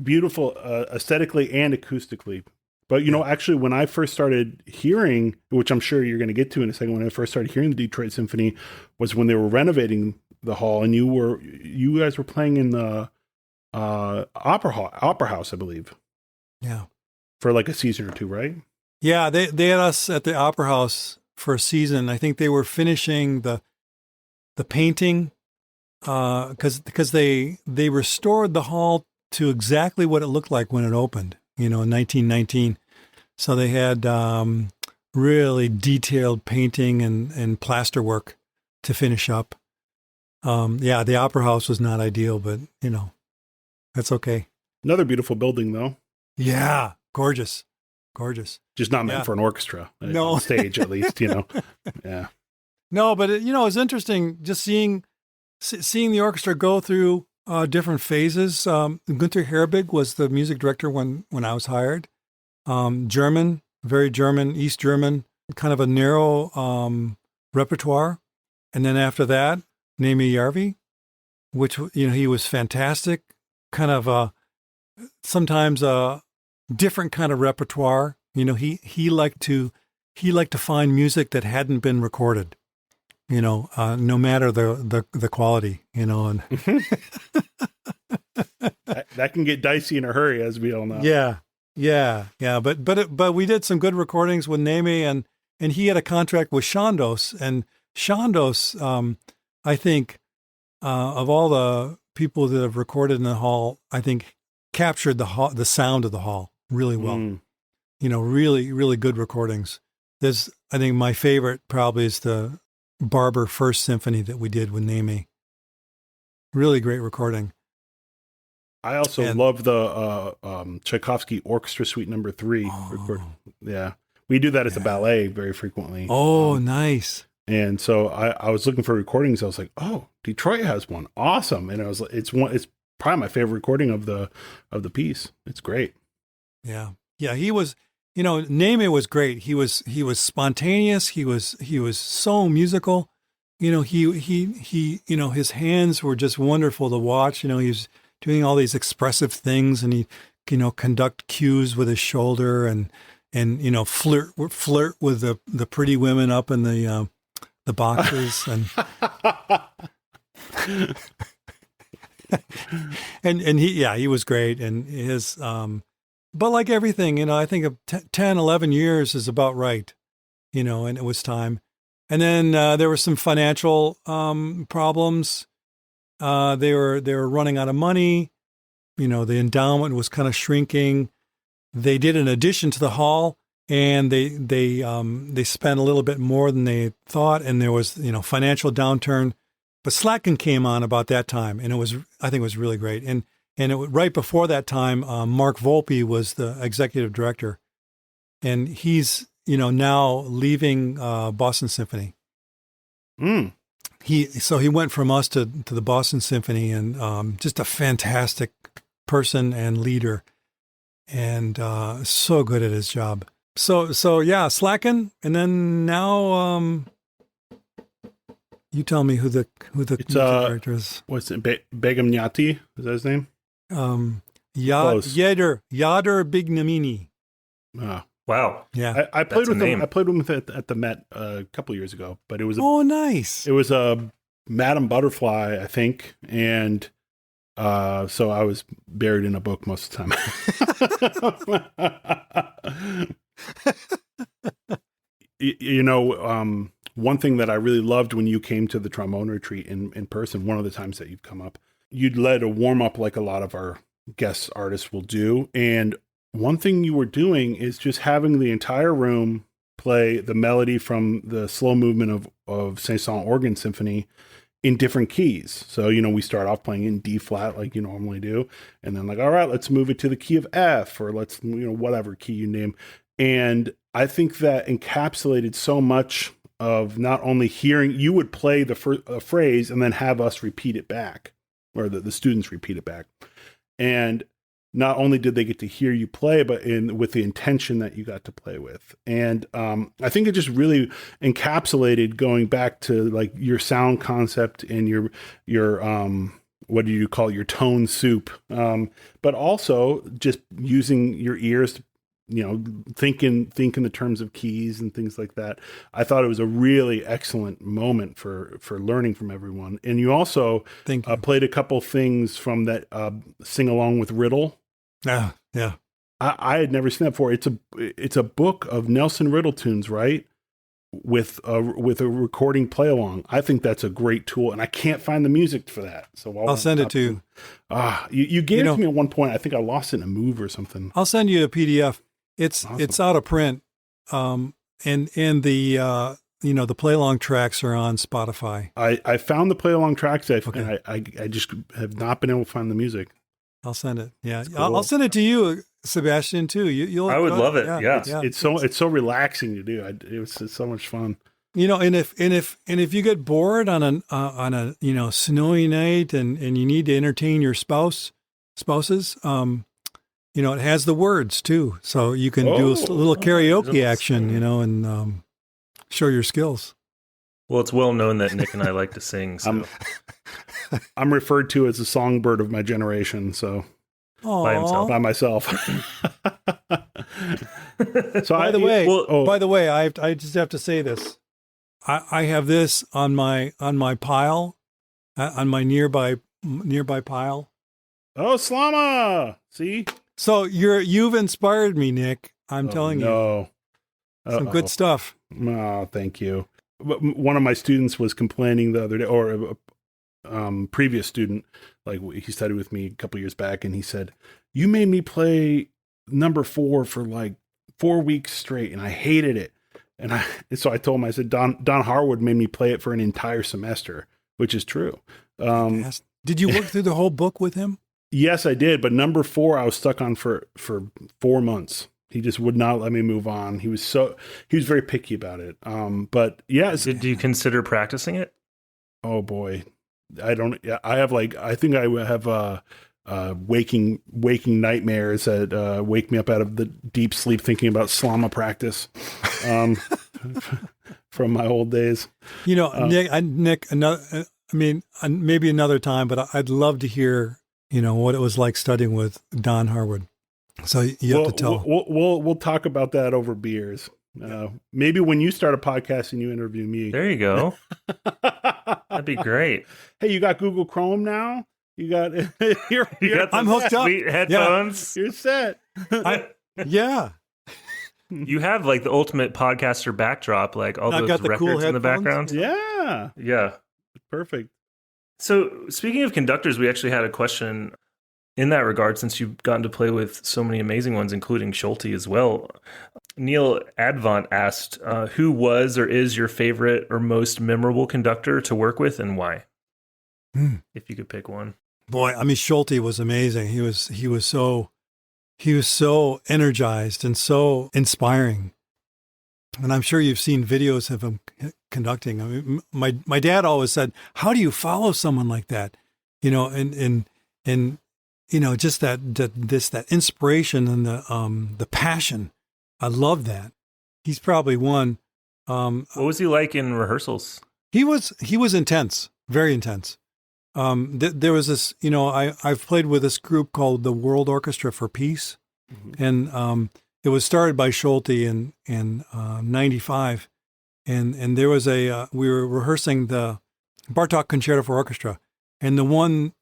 aesthetically and acoustically. But, actually, when I first started hearing, which I'm sure you're going to get to in a second, when I first started hearing the Detroit Symphony was when they were renovating the hall, and you guys were playing in the opera house, I believe. Yeah. For like a season or two, right? Yeah, they had us at the Opera House for a season. I think they were finishing the painting because they restored the hall to exactly what it looked like when it opened, in 1919. So they had really detailed painting and plaster work to finish up. The Opera House was not ideal, but that's okay. Another beautiful building, though. Yeah, gorgeous. Just not meant for an orchestra. No. On stage, at least, Yeah. No, but it's interesting just seeing the orchestra go through different phases. Gunther Herbig was the music director when I was hired. German, very German, East German, kind of a narrow repertoire. And then after that, Naimi Järvi, which, he was fantastic, kind of sometimes a different kind of repertoire. He liked to find music that hadn't been recorded. No matter the quality, and that can get dicey in a hurry, as we all know. Yeah. But we did some good recordings with Naimi, and he had a contract with Chandos, and Chandos, I think, of all the people that have recorded in the hall, I think captured the sound of the hall really well. Really, really good recordings. I think my favorite probably is the Barber First Symphony that we did with Naimi. Really great recording. I also love the Tchaikovsky Orchestra Suite No. 3 record. Yeah, we do that as a ballet very frequently. Oh, nice. And so I was looking for recordings. I was like, oh, Detroit has one. Awesome. And it's probably my favorite recording of the piece. It's great. Yeah. He was. Naimi was great. He was spontaneous. He was so musical. He his hands were just wonderful to watch. He was doing all these expressive things, and he, conduct cues with his shoulder and flirt with the pretty women up in the boxes and and he was great, and his but like everything, I think 10, 11 years is about right, and it was time. And then there were some financial problems. They were running out of money. The endowment was kind of shrinking. They did an addition to the hall, and they spent a little bit more than they thought, and there was financial downturn. But Slatkin came on about that time, and I think it was really great. And right before that time, Mark Volpe was the executive director, and he's now leaving Boston Symphony. He went from us to the Boston Symphony, and just a fantastic person and leader, and so good at his job. So yeah, Slatkin, and then now you tell me who the director is. What's it? Begum Nyati, is that his name? Yadar Bignamini. Wow. Yeah. I played with him. I played with him at the Met a couple of years ago, but it was nice. It was a Madame Butterfly, I think, and so I was buried in a book most of the time. One thing that I really loved when you came to the trombone retreat in person, one of the times that you've come up, you'd led a warm up like a lot of our guest artists will do. And one thing you were doing is just having the entire room play the melody from the slow movement of Saint-Saëns Organ Symphony in different keys. So, we start off playing in D flat like you normally do. And then all right, let's move it to the key of F, or let's, whatever key you name. And I think that encapsulated so much of not only hearing, you would play the phrase and then have us repeat it back, or the students repeat it back. And not only did they get to hear you play, but with the intention that you got to play with. And I think it just really encapsulated going back to your sound concept and your what do you call it, your tone soup, but also just using your ears to, think in the terms of keys and things like that. I thought it was a really excellent moment for learning from everyone. And you also played a couple things from that Sing Along with Riddle. Yeah. I had never seen that before. It's a book of Nelson Riddle tunes, right? With a recording play along. I think that's a great tool, and I can't find the music for that. So I'll send it to you. You gave it to me at one point. I think I lost it in a move or something. I'll send you a PDF. It's Awesome. It's out of print, and the the play along tracks are on Spotify. I found the play along tracks. Okay. And I just have not been able to find the music. I'll send it. Yeah, Cool. I'll send it to you, Sebastian, too. I would love it. Yeah. It's so relaxing to do. It's so much fun. And if you get bored on a snowy night and you need to entertain your spouses, it has the words too, so you can do a little karaoke action, and show your skills. Well, it's well known that Nick and I like to sing. So. I'm referred to as a songbird of my generation. So by myself. So by the way, I just have to say this. I have this on my pile, on my nearby pile. Oh, Slama! See? So you've inspired me, Nick. I'm telling you. Some good stuff. Oh, thank you. One of my students was complaining the other day, or a previous student, he studied with me a couple years back, and he said, "You made me play number 4 for 4 weeks straight, and I hated it." And so I told him, I said, Don Harwood made me play it for an entire semester, which is true. Did you work through the whole book with him? Yes, I did. But number 4, I was stuck on for 4 months. He just would not let me move on. He was very picky about it. But yes. Do you consider practicing it? Oh boy. I think I have waking nightmares that wake me up out of the deep sleep thinking about Slama practice from my old days. Nick, maybe another time, but I'd love to hear, what it was like studying with Don Harwood. So you have to tell. We'll talk about that over beers. Maybe when you start a podcast and you interview me. There you go. That'd be great. Hey, you got Google Chrome now? You got I'm hooked up. Sweet headphones. You're set. Yeah. You have the ultimate podcaster backdrop, all those got the records cool in the headphones. background. Yeah. Yeah. Perfect. So speaking of conductors, we actually had a question in that regard, since you've gotten to play with so many amazing ones, including Schulte as well. Neil Advant asked, who was or is your favorite or most memorable conductor to work with, and why? If you could pick one. Boy, Schulte was amazing. He was so energized and so inspiring. And I'm sure you've seen videos of him conducting. My dad always said, "How do you follow someone like that?" And just that inspiration and the passion. I love that. He's probably one. What was he like in rehearsals? He was intense, very intense. There was this, I've played with this group called the World Orchestra for Peace, and it was started by Schulte in 95, and there was we were rehearsing the Bartok Concerto for Orchestra, and the one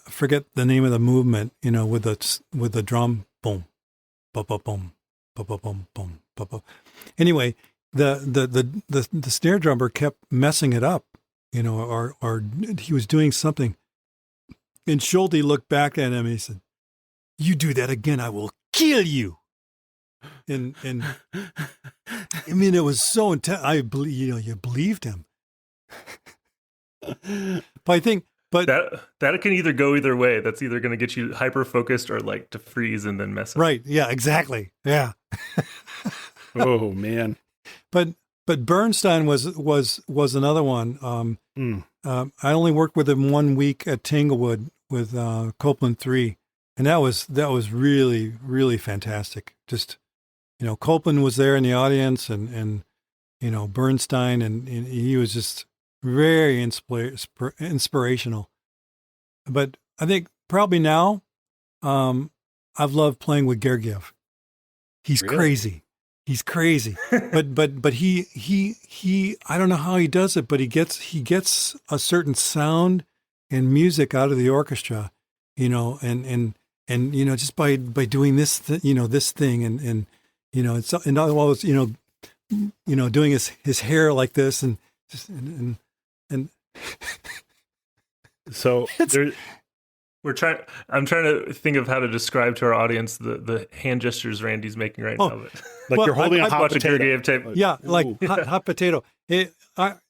forget the name of the movement, with the drum, boom, boom, boom, boom, boom, boom, boom, boom, boom. Anyway, the snare drummer kept messing it up. Or he was doing something. And Schulte looked back at him and he said, "You do that again, I will kill you." And I mean, it was so intense. I believe, you believed him. But I think, that can either go either way. That's either going to get you hyper focused or like to freeze and then mess up. right. Yeah, exactly. Yeah. Oh man. But Bernstein was another one. I only worked with him 1 week at Tanglewood with Copeland 3, and that was really, really fantastic. Just, Copeland was there in the audience, and Bernstein, and he was just very inspirational. But I think probably now, I've loved playing with Gergiev. He's Really? crazy. He's crazy, but he I don't know how he does it, but he gets a certain sound and music out of the orchestra, and just by doing this, this thing, and it's and all those, doing his hair like this, and just and So there, I'm trying to think of how to describe to our audience the hand gestures Randy's making right now. But like Well, you're holding a hot watch a potato. Gergiev tape. yeah, like Ooh. hot potato.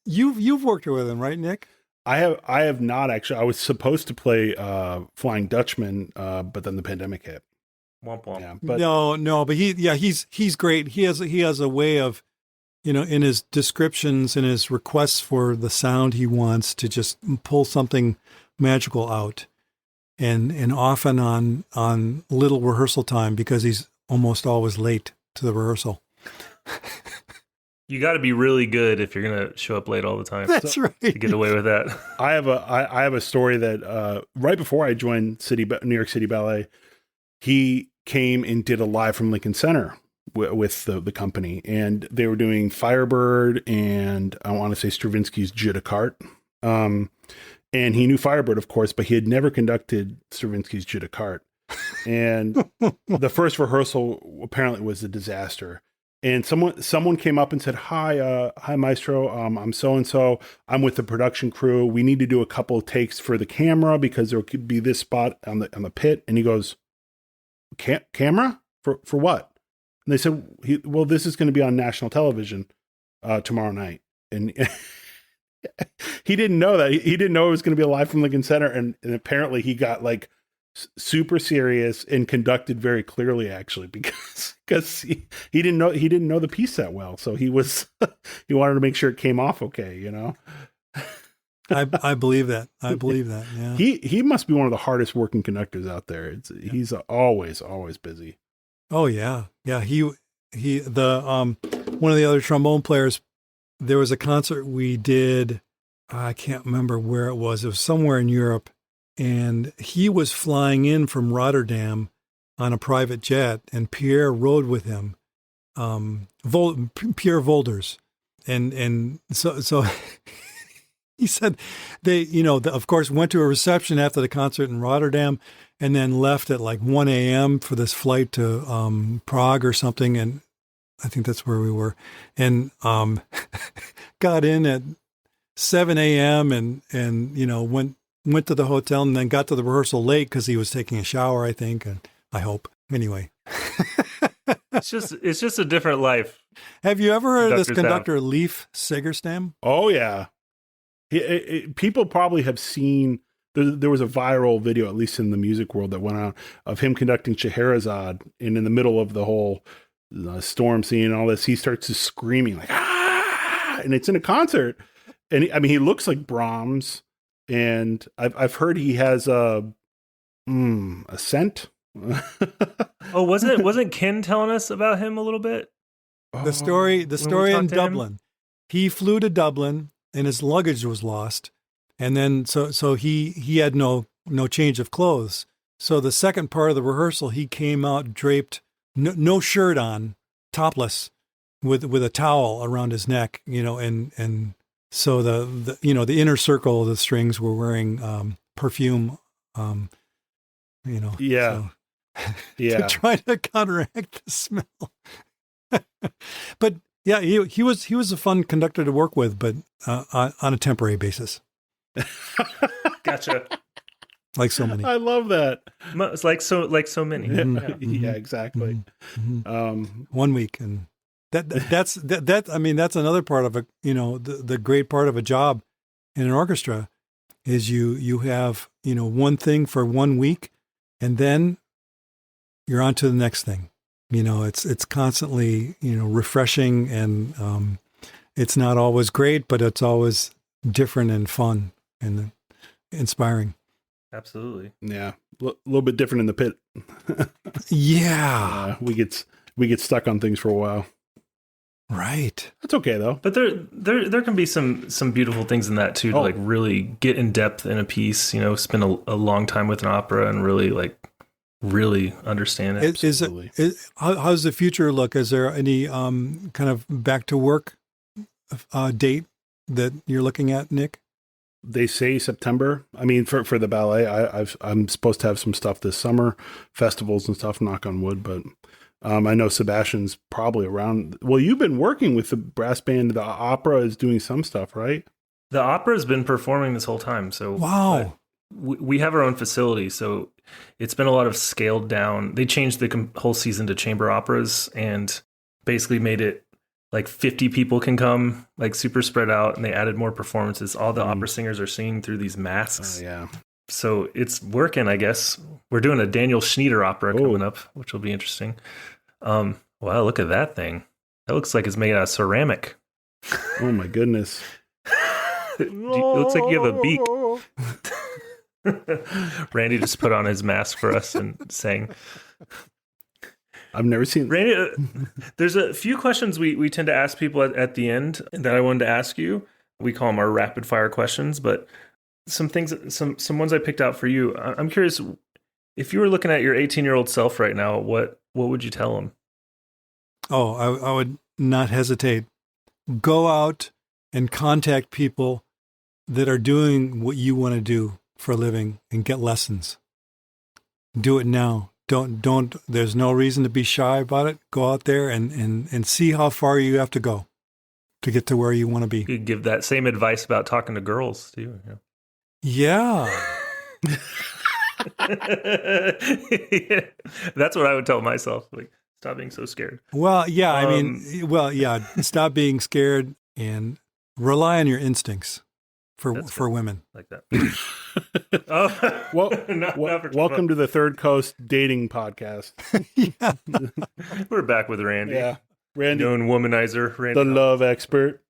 You've worked with him, right, Nick? I have not actually. I was supposed to play Flying Dutchman, but then the pandemic hit. Womp womp. Yeah, but No, but he's great. He has a way of, in his descriptions and his requests for the sound he wants to just pull something magical out, and often on little rehearsal time, because he's almost always late to the rehearsal. You got to be really good if you're going to show up late all the time That's right. to get away with that. I have a story that right before I joined New York City Ballet, he came and did a live from Lincoln Center with the company, and they were doing Firebird and I want to say Stravinsky's Jeu de Cartes. And he knew Firebird, of course, but he had never conducted Stravinsky's Jeu de Cartes. And the first rehearsal apparently was a disaster. And someone came up and said, hi, Maestro. I'm so-and-so. I'm with the production crew. We need to do a couple of takes for the camera because there could be this spot on the pit. And he goes, camera for what? And they said, well, this is going to be on national television tomorrow night. And he didn't know that. He didn't know it was going to be live from Lincoln Center. And apparently he got like super serious and conducted very clearly, actually, because he didn't know the piece that well. So he wanted to make sure it came off okay, I believe that. I believe that. Yeah. He must be one of the hardest working conductors out there. He's always busy. Oh yeah. Yeah. He one of the other trombone players, there was a concert we did. I can't remember where it was. It was somewhere in Europe. And he was flying in from Rotterdam on a private jet, and Pierre rode with him, Pierre Volders. And so he said they, of course, went to a reception after the concert in Rotterdam, and then left at like 1 a.m. for this flight to Prague or something. And I think that's where we were. And got in at 7 a.m. and went to the hotel, and then got to the rehearsal late because he was taking a shower, I think, and I hope. Anyway. It's just a different life. Have you ever heard of this Conductor's conductor, Leif Segerstam? Oh yeah. People probably have seen, there was a viral video, at least in the music world, that went out of him conducting Scheherazade, and in the middle of the whole storm scene and all this, he starts just screaming like, ah! And it's in a concert. And he looks like Brahms. And I've heard he has a scent. Oh, wasn't Ken telling us about him a little bit? The story When we in talked to him? Dublin. He flew to Dublin, and his luggage was lost. And then so he had no change of clothes. So the second part of the rehearsal, he came out draped, no shirt on, topless, with a towel around his neck, and so the inner circle of the strings were wearing perfume, Yeah. so, Yeah. to try to counteract the smell. But yeah, he was a fun conductor to work with, but on a temporary basis, Gotcha. like so many. I love that. It's like so many. Mhm, Yeah, exactly. mhm. 1 1 week, and That I mean, that's another part of the great part of a job in an orchestra is you have, one thing for 1 week and then you're on to the next thing. It's constantly, refreshing, and it's not always great, but it's always different and fun and inspiring. Absolutely. Yeah. A little bit different in the pit. Yeah. We get stuck on things for a while. Right. That's okay though. But there can be some beautiful things in that too, to like really get in depth in a piece, spend a long time with an opera and really understand it. How's the future look? Is there any kind of back to work date that you're looking at, Nick? They say September. I mean, for the ballet, I'm supposed to have some stuff this summer, festivals and stuff, knock on wood, but I know Sebastian's probably around. Well, you've been working with the brass band. The opera is doing some stuff, right? The opera has been performing this whole time. So wow. We have our own facility, so it's been a lot of scaled down. They changed the whole season to chamber operas and basically made it like 50 people can come, like super spread out, and they added more performances. All the opera singers are singing through these masks. Yeah. So it's working, I guess. We're doing a Daniel Schnyder opera coming up, which will be interesting. Wow, look at that thing. That looks like it's made out of ceramic. Oh my goodness. It looks like you have a beak. Randy just put on his mask for us and sang. I've never seen Randy. There's a few questions we tend to ask people at the end that I wanted to ask you. We call them our rapid fire questions, but some things, some ones I picked out for you. I'm curious, if you were looking at your 18-year-old self right now, what would you tell him? Oh, I would not hesitate. Go out and contact people that are doing what you want to do for a living and get lessons. Do it now. Don't, there's no reason to be shy about it. Go out there and see how far you have to go to get to where you want to be. You could give that same advice about talking to girls too. Yeah. Yeah. That's what I would tell myself. Like, stop being so scared. Well, yeah. Stop being scared and rely on your instincts for women. Like that. Welcome to the Third Coast Dating Podcast. Yeah. We're back with Randy. Yeah. Randy, known womanizer, Randy, the love expert.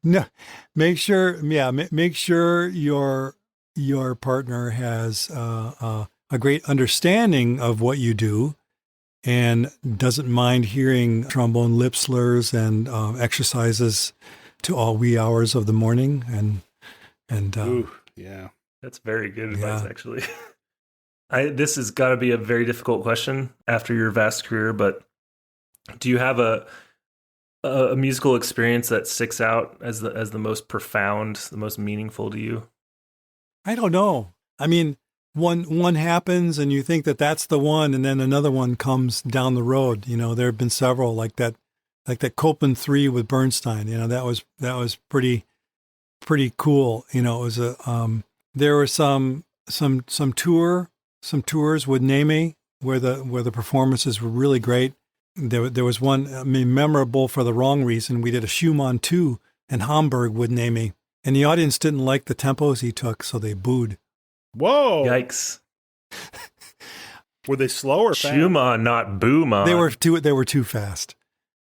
No, make sure your partner has a great understanding of what you do and doesn't mind hearing trombone lip slurs and exercises to all wee hours of the morning. And Ooh, yeah, that's very good advice, actually. This has got to be a very difficult question after your vast career, but do you have a musical experience that sticks out as the most profound, the most meaningful to you? I don't know. I mean, one happens and you think that that's the one, and then another one comes down the road. There have been several like that Copeland 3 with Bernstein. That was pretty cool. It was there were some tours with Neme where the performances were really great. There was one, memorable for the wrong reason. We did a Schumann 2 in Hamburg with Neme, and the audience didn't like the tempos he took, so they booed. Whoa! Yikes! Were they slow or fast? Schumann, not Booman. They were too fast.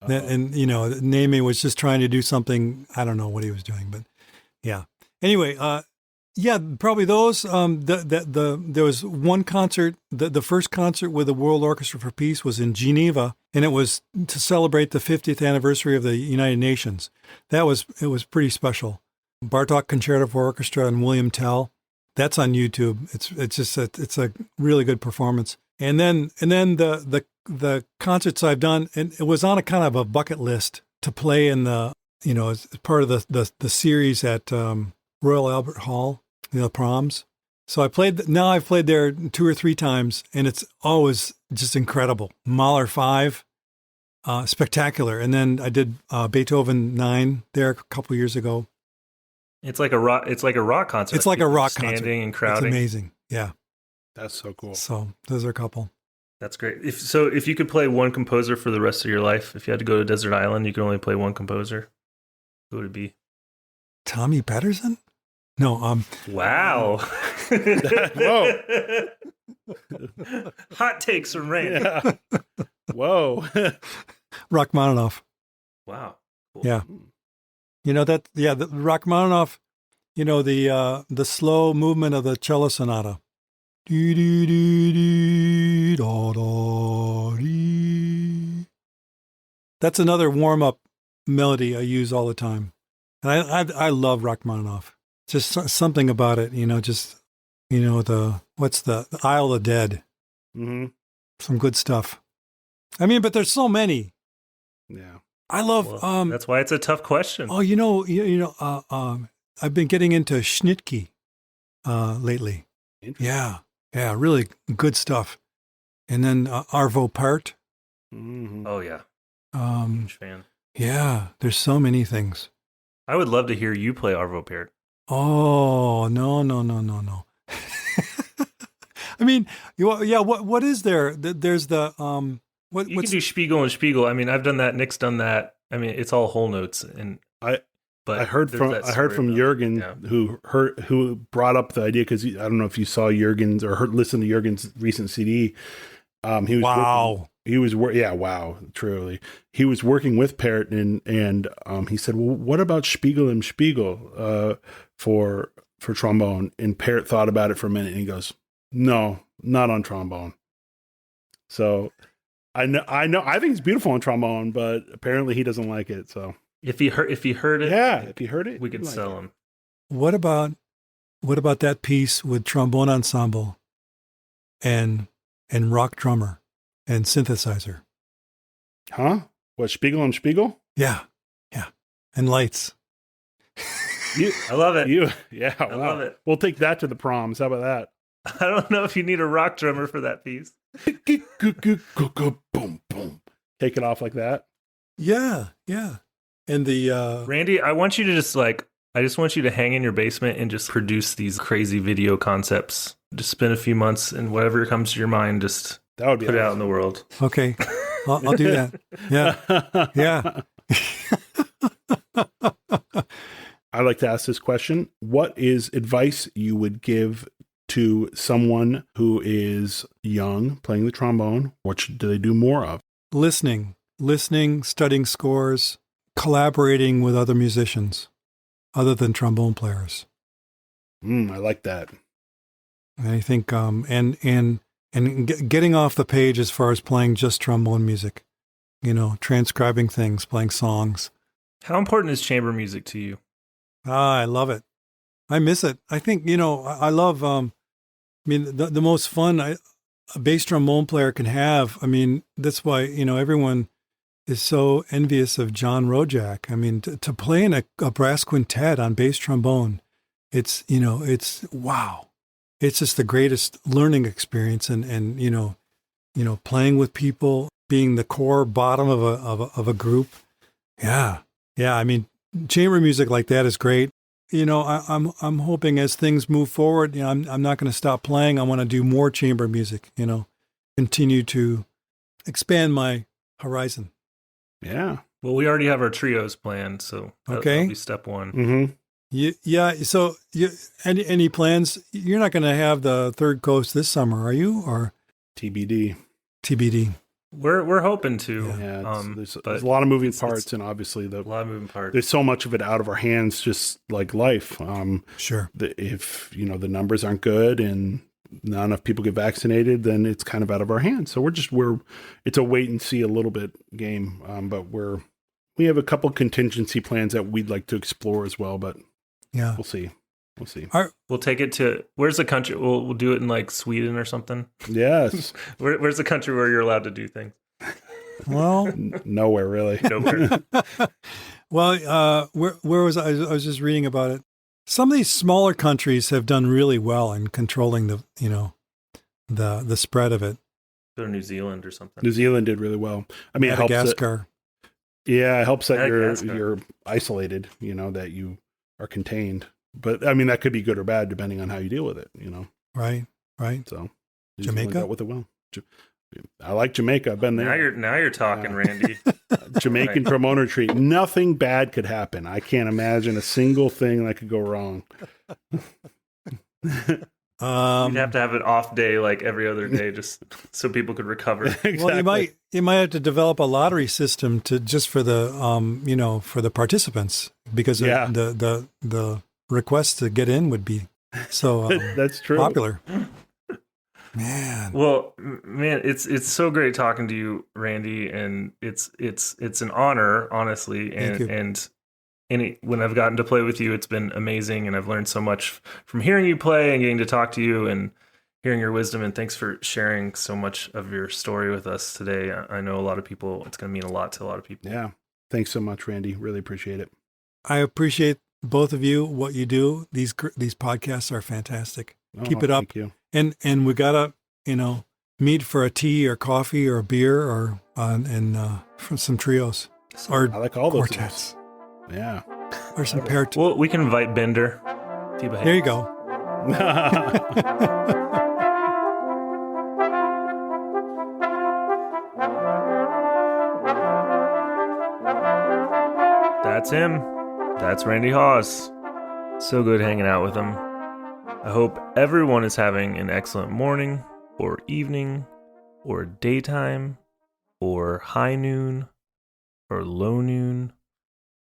And Neme was just trying to do something. I don't know what he was doing, but yeah. Anyway, probably those. There was one concert. The first concert with the World Orchestra for Peace was in Geneva, and it was to celebrate the 50th anniversary of the United Nations. It was pretty special. Bartok Concerto for Orchestra and William Tell. That's on YouTube. It's a really good performance. And then the concerts I've done, and it was on a kind of a bucket list to play in as part of the series at Royal Albert Hall, proms. So I've played there 2 or 3 times, and it's always just incredible. Mahler 5, spectacular. And then I did Beethoven 9 there a couple years ago. It's like a rock concert. It's like a rock standing concert. and crowding. It's amazing. Yeah. That's so cool. So those are a couple. That's great. If you could play one composer for the rest of your life, if you had to go to a desert island, you could only play one composer, who would it be? Tommy Patterson? No, Wow. Whoa. Hot takes from Randy. Yeah. Whoa. Rachmaninoff. Wow. Cool. Yeah. The Rachmaninoff, the slow movement of the cello sonata. Dee, dee, dee, dee, da, da, dee. That's another warm-up melody I use all the time. And I love Rachmaninoff. Just something about it, the Isle of the Dead. Mm-hmm. Some good stuff. I mean, but there's so many. Yeah. I love, that's why it's a tough question. Oh, I've been getting into Schnittke lately. Yeah, really good stuff. And then Arvo Pärt. Mm-hmm. Oh yeah, huge fan. Yeah, there's so many things. I would love to hear you play Arvo Pärt. Oh no. I mean, what is there? There's the You can do Spiegel and Spiegel. I mean, I've done that. Nick's done that. I mean, it's all whole notes. And I heard from Jurgen, who brought up the idea, because I don't know if you saw Jurgen's or listened to Jurgen's recent CD. He was truly. He was working with Parrott, and he said, "Well, what about Spiegel and Spiegel for trombone?" And Parrott thought about it for a minute, and he goes, "No, not on trombone." So I know. I think it's beautiful on trombone, but apparently he doesn't like it. So if he heard it, we could sell him. What about that piece with trombone ensemble and rock drummer and synthesizer? Huh? What, Spiegel and Spiegel? Yeah, and lights. I love it. I love it. We'll take that to the proms. How about that? I don't know if you need a rock drummer for that piece. Boom, boom. Take it off like that. Yeah. And the Randy, I want you to I just want you to hang in your basement and just produce these crazy video concepts. Just spend a few months, and whatever comes to your mind, just that would be put it out in the world. Okay, I'll do that. Yeah. I like to ask this question: what is advice you would give to someone who is young playing the trombone? What do they do more of? Listening, studying scores, collaborating with other musicians other than trombone players. I like that. I think, and getting off the page as far as playing just trombone music, transcribing things, playing songs. How important is chamber music to you? I love it. I miss it. I think, I love, the most fun a bass trombone player can have. I mean, that's why, everyone is so envious of John Rojak. I mean, to play in a brass quintet on bass trombone, it's wow. It's just the greatest learning experience, and playing with people, being the core bottom of a group. Yeah. I mean, chamber music like that is great. I'm hoping as things move forward, I'm not going to stop playing. I want to do more chamber music. Continue to expand my horizon. Yeah. Well, we already have our trios planned, so that'll be step one. Mm-hmm. Yeah. So, any plans? You're not going to have the Third Coast this summer, are you? Or TBD. We're hoping to. Yeah. There's a lot of moving parts, and obviously a lot of moving parts. There's so much of it out of our hands, just like life. Sure. If the numbers aren't good and not enough people get vaccinated, then it's kind of out of our hands. So it's a wait and see a little bit game. But we have a couple contingency plans that we'd like to explore as well. But yeah, we'll see. We'll take it to, where's the country? We'll do it in like Sweden or something. Yes. Where's the country where you're allowed to do things? Well, nowhere really. Nowhere. Well, where was I? I was just reading about it. Some of these smaller countries have done really well in controlling the spread of it. Go to New Zealand or something. New Zealand did really well. I mean, Madagascar. It helps that you're isolated. That you are contained. But I mean, that could be good or bad depending on how you deal with it. Right. So Jamaica dealt with it well. I like Jamaica. I've been there. Now you're talking, Randy. Jamaican trombone retreat. Nothing bad could happen. I can't imagine a single thing that could go wrong. You'd have to have an off day like every other day, just so people could recover. Exactly. Well, you might have to develop a lottery system just for the for the participants, because the requests to get in would be so that's true. popular. Man. Well, man, it's so great talking to you, Randy, and it's an honor, honestly, and when I've gotten to play with you, it's been amazing, and I've learned so much from hearing you play and getting to talk to you and hearing your wisdom. And thanks for sharing so much of your story with us today. I know a lot of people, it's going to mean a lot to a lot of people. Yeah. Thanks so much, Randy. Really appreciate it. I appreciate both of you, what you do. These podcasts are fantastic. Keep it up. Thank you. And we gotta, meet for a tea or coffee or a beer or for some trios or I like all those quartets. things. Yeah. Or some pair. Well, we can invite Bender. There you go. That's him. That's Randy Hawes. So good hanging out with him. I hope everyone is having an excellent morning or evening or daytime or high noon or low noon.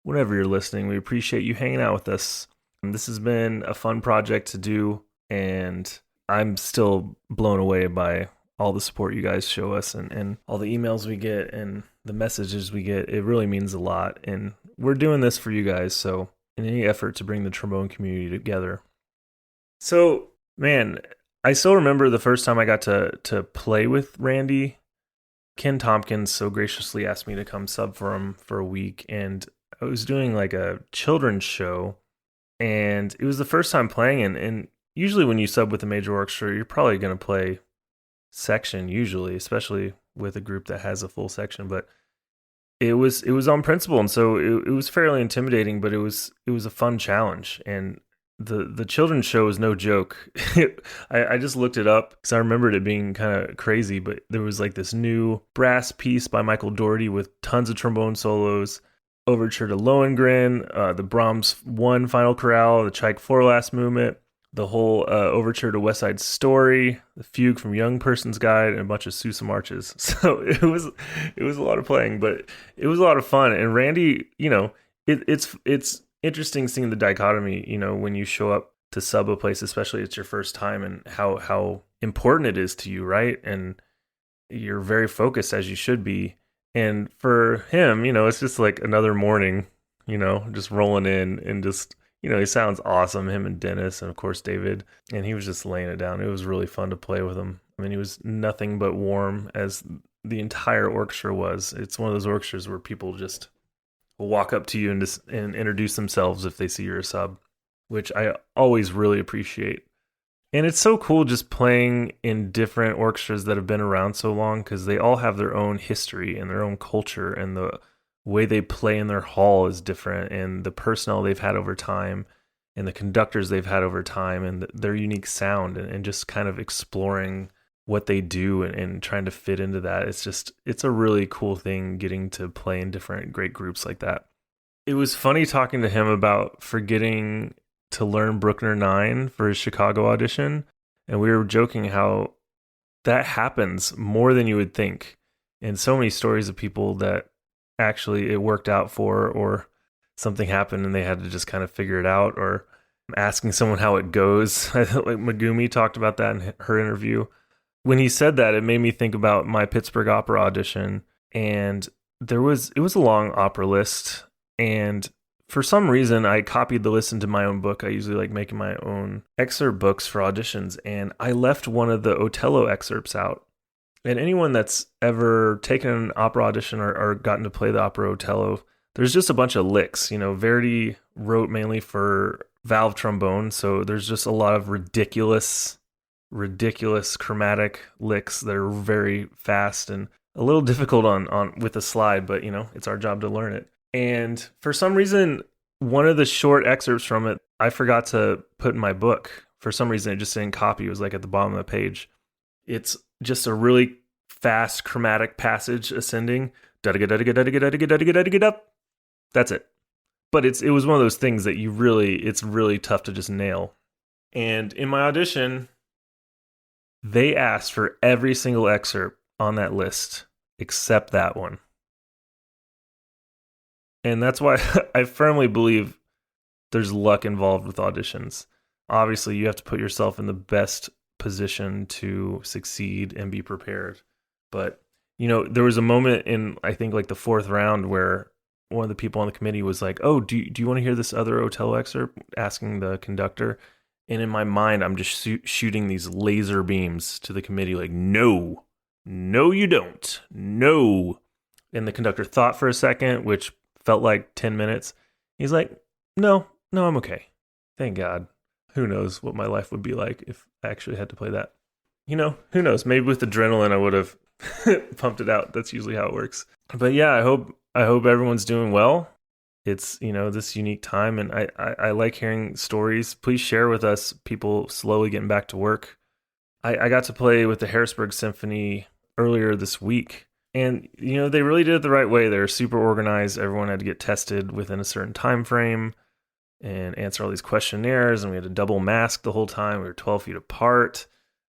Whenever you're listening, we appreciate you hanging out with us. This has been a fun project to do, and I'm still blown away by all the support you guys show us and all the emails we get and the messages we get. It really means a lot, and we're doing this for you guys, so in any effort to bring the trombone community together. So, man, I still remember the first time I got to play with Randy. Ken Tompkins so graciously asked me to come sub for him for a week, and I was doing like a children's show, and it was the first time playing, and usually when you sub with a major orchestra, you're probably going to play section usually, especially with a group that has a full section, but it was on principle, and so it was fairly intimidating, but it was a fun challenge, and the children's show is no joke. I just looked it up because I remembered it being kind of crazy, but there was like this new brass piece by Michael Dougherty with tons of trombone solos, Overture to Lohengrin, the Brahms 1 Final Chorale, the Tchaik 4 Last Movement, the whole Overture to West Side Story, the Fugue from Young Person's Guide, and a bunch of Sousa marches. So it was a lot of playing, but it was a lot of fun. And Randy, it's interesting seeing the dichotomy, when you show up to sub a place, especially it's your first time, and how important it is to you, right? And you're very focused, as you should be. And for him, it's just like another morning, just rolling in and just, he sounds awesome, him and Dennis and of course David, and he was just laying it down. It was really fun to play with him. I mean, he was nothing but warm, as the entire orchestra was. It's one of those orchestras where people just will walk up to you and introduce themselves if they see you're a sub, which I always really appreciate. And it's so cool just playing in different orchestras that have been around so long, because they all have their own history and their own culture, and the way they play in their hall is different, and the personnel they've had over time and the conductors they've had over time and their unique sound, and just kind of exploring what they do and trying to fit into that. It's a really cool thing getting to play in different great groups like that. It was funny talking to him about forgetting to learn Bruckner 9 for his Chicago audition, and we were joking how that happens more than you would think, and so many stories of people that actually it worked out for, or something happened and they had to just kind of figure it out, or asking someone how it goes. Like Megumi talked about that in her interview. When he said that, it made me think about my Pittsburgh Opera audition, and it was a long opera list, and for some reason, I copied the list into my own book. I usually like making my own excerpt books for auditions, and I left one of the Otello excerpts out. And anyone that's ever taken an opera audition or gotten to play the opera Otello, there's just a bunch of licks. Verdi wrote mainly for valve trombone, so there's just a lot of ridiculous chromatic licks that are very fast and a little difficult on with a slide, but it's our job to learn it. And for some reason, one of the short excerpts from it, I forgot to put in my book. For some reason, it just didn't copy. It was like at the bottom of the page. It's just a really fast chromatic passage ascending. That's it. But it was one of those things that it's really tough to just nail. And in my audition, they asked for every single excerpt on that list except that one. And that's why I firmly believe there's luck involved with auditions. Obviously, you have to put yourself in the best position to succeed and be prepared. But, there was a moment in, I think, like the fourth round where one of the people on the committee was like, "Oh, do you want to hear this other Otello excerpt?" asking the conductor. And in my mind, I'm just shooting these laser beams to the committee like, no, you don't. No. And the conductor thought for a second, which felt like 10 minutes. He's like, no, I'm okay. Thank God. Who knows what my life would be like if I actually had to play that. Who knows? Maybe with adrenaline, I would have pumped it out. That's usually how it works. But yeah, I hope everyone's doing well. It's, this unique time, and I like hearing stories. Please share with us people slowly getting back to work. I got to play with the Harrisburg Symphony earlier this week, and, they really did it the right way. They're super organized. Everyone had to get tested within a certain time frame and answer all these questionnaires, and we had to double mask the whole time. We were 12 feet apart.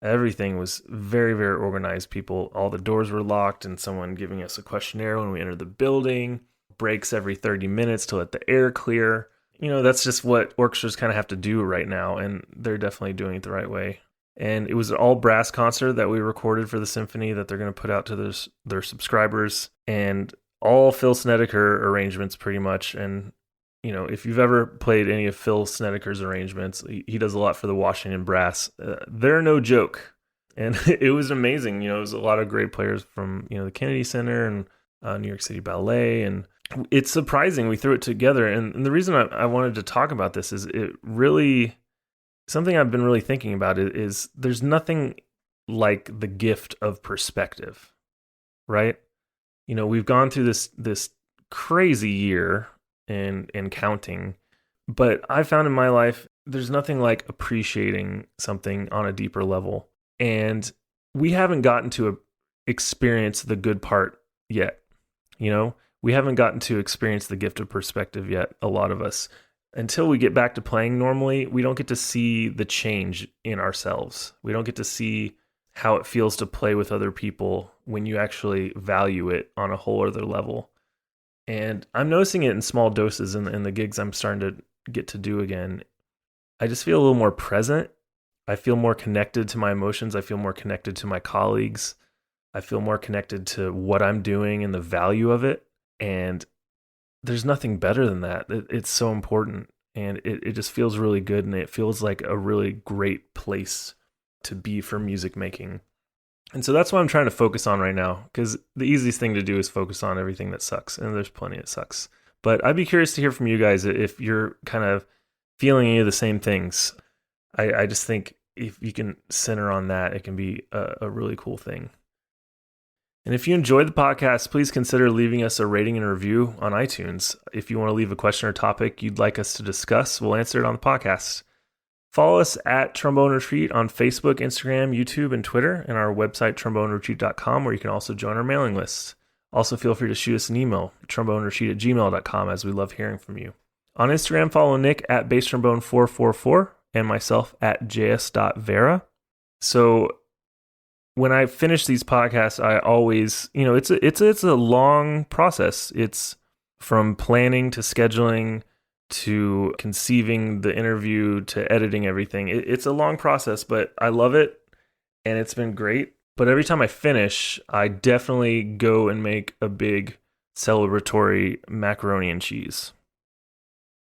Everything was very, very organized. All the doors were locked, and someone giving us a questionnaire when we entered the building. Breaks every 30 minutes to let the air clear. That's just what orchestras kind of have to do right now, and they're definitely doing it the right way. And it was an all brass concert that we recorded for the symphony that they're going to put out to their subscribers, and all Phil Snedeker arrangements pretty much. And if you've ever played any of Phil Snedeker's arrangements, he does a lot for the Washington Brass. They're no joke, and it was amazing. It was a lot of great players from the Kennedy Center and New York City Ballet, and it's surprising we threw it together. And the reason I wanted to talk about this is it really, something I've been really thinking about is there's nothing like the gift of perspective, right? We've gone through this crazy year and counting, but I found in my life, there's nothing like appreciating something on a deeper level. And we haven't gotten to experience the good part yet. We haven't gotten to experience the gift of perspective yet, a lot of us. Until we get back to playing normally, we don't get to see the change in ourselves. We don't get to see how it feels to play with other people when you actually value it on a whole other level. And I'm noticing it in small doses in the gigs I'm starting to get to do again. I just feel a little more present. I feel more connected to my emotions. I feel more connected to my colleagues. I feel more connected to what I'm doing and the value of it. And there's nothing better than that. It's so important. And it just feels really good. And it feels like a really great place to be for music making. And so that's what I'm trying to focus on right now, because the easiest thing to do is focus on everything that sucks. And there's plenty that sucks. But I'd be curious to hear from you guys if you're kind of feeling any of the same things. I just think if you can center on that, it can be a really cool thing. And if you enjoyed the podcast, please consider leaving us a rating and review on iTunes. If you want to leave a question or topic you'd like us to discuss, we'll answer it on the podcast. Follow us at Trombone Retreat on Facebook, Instagram, YouTube, and Twitter, and our website, tromboneretreat.com, where you can also join our mailing list. Also, feel free to shoot us an email, tromboneretreat@gmail.com, as we love hearing from you. On Instagram, follow Nick at basstrombone444 and myself at js.vera. So when I finish these podcasts, I always, it's a long process. It's from planning to scheduling to conceiving the interview to editing everything. It's a long process, but I love it and it's been great. But every time I finish, I definitely go and make a big celebratory macaroni and cheese.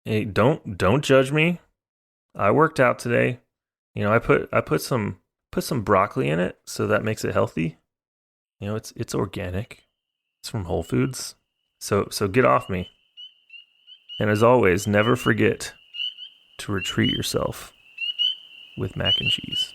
Hey, don't judge me. I worked out today. I put some broccoli in it, so that makes it healthy. It's organic. It's from Whole Foods. So get off me. And as always, never forget to retreat yourself with mac and cheese.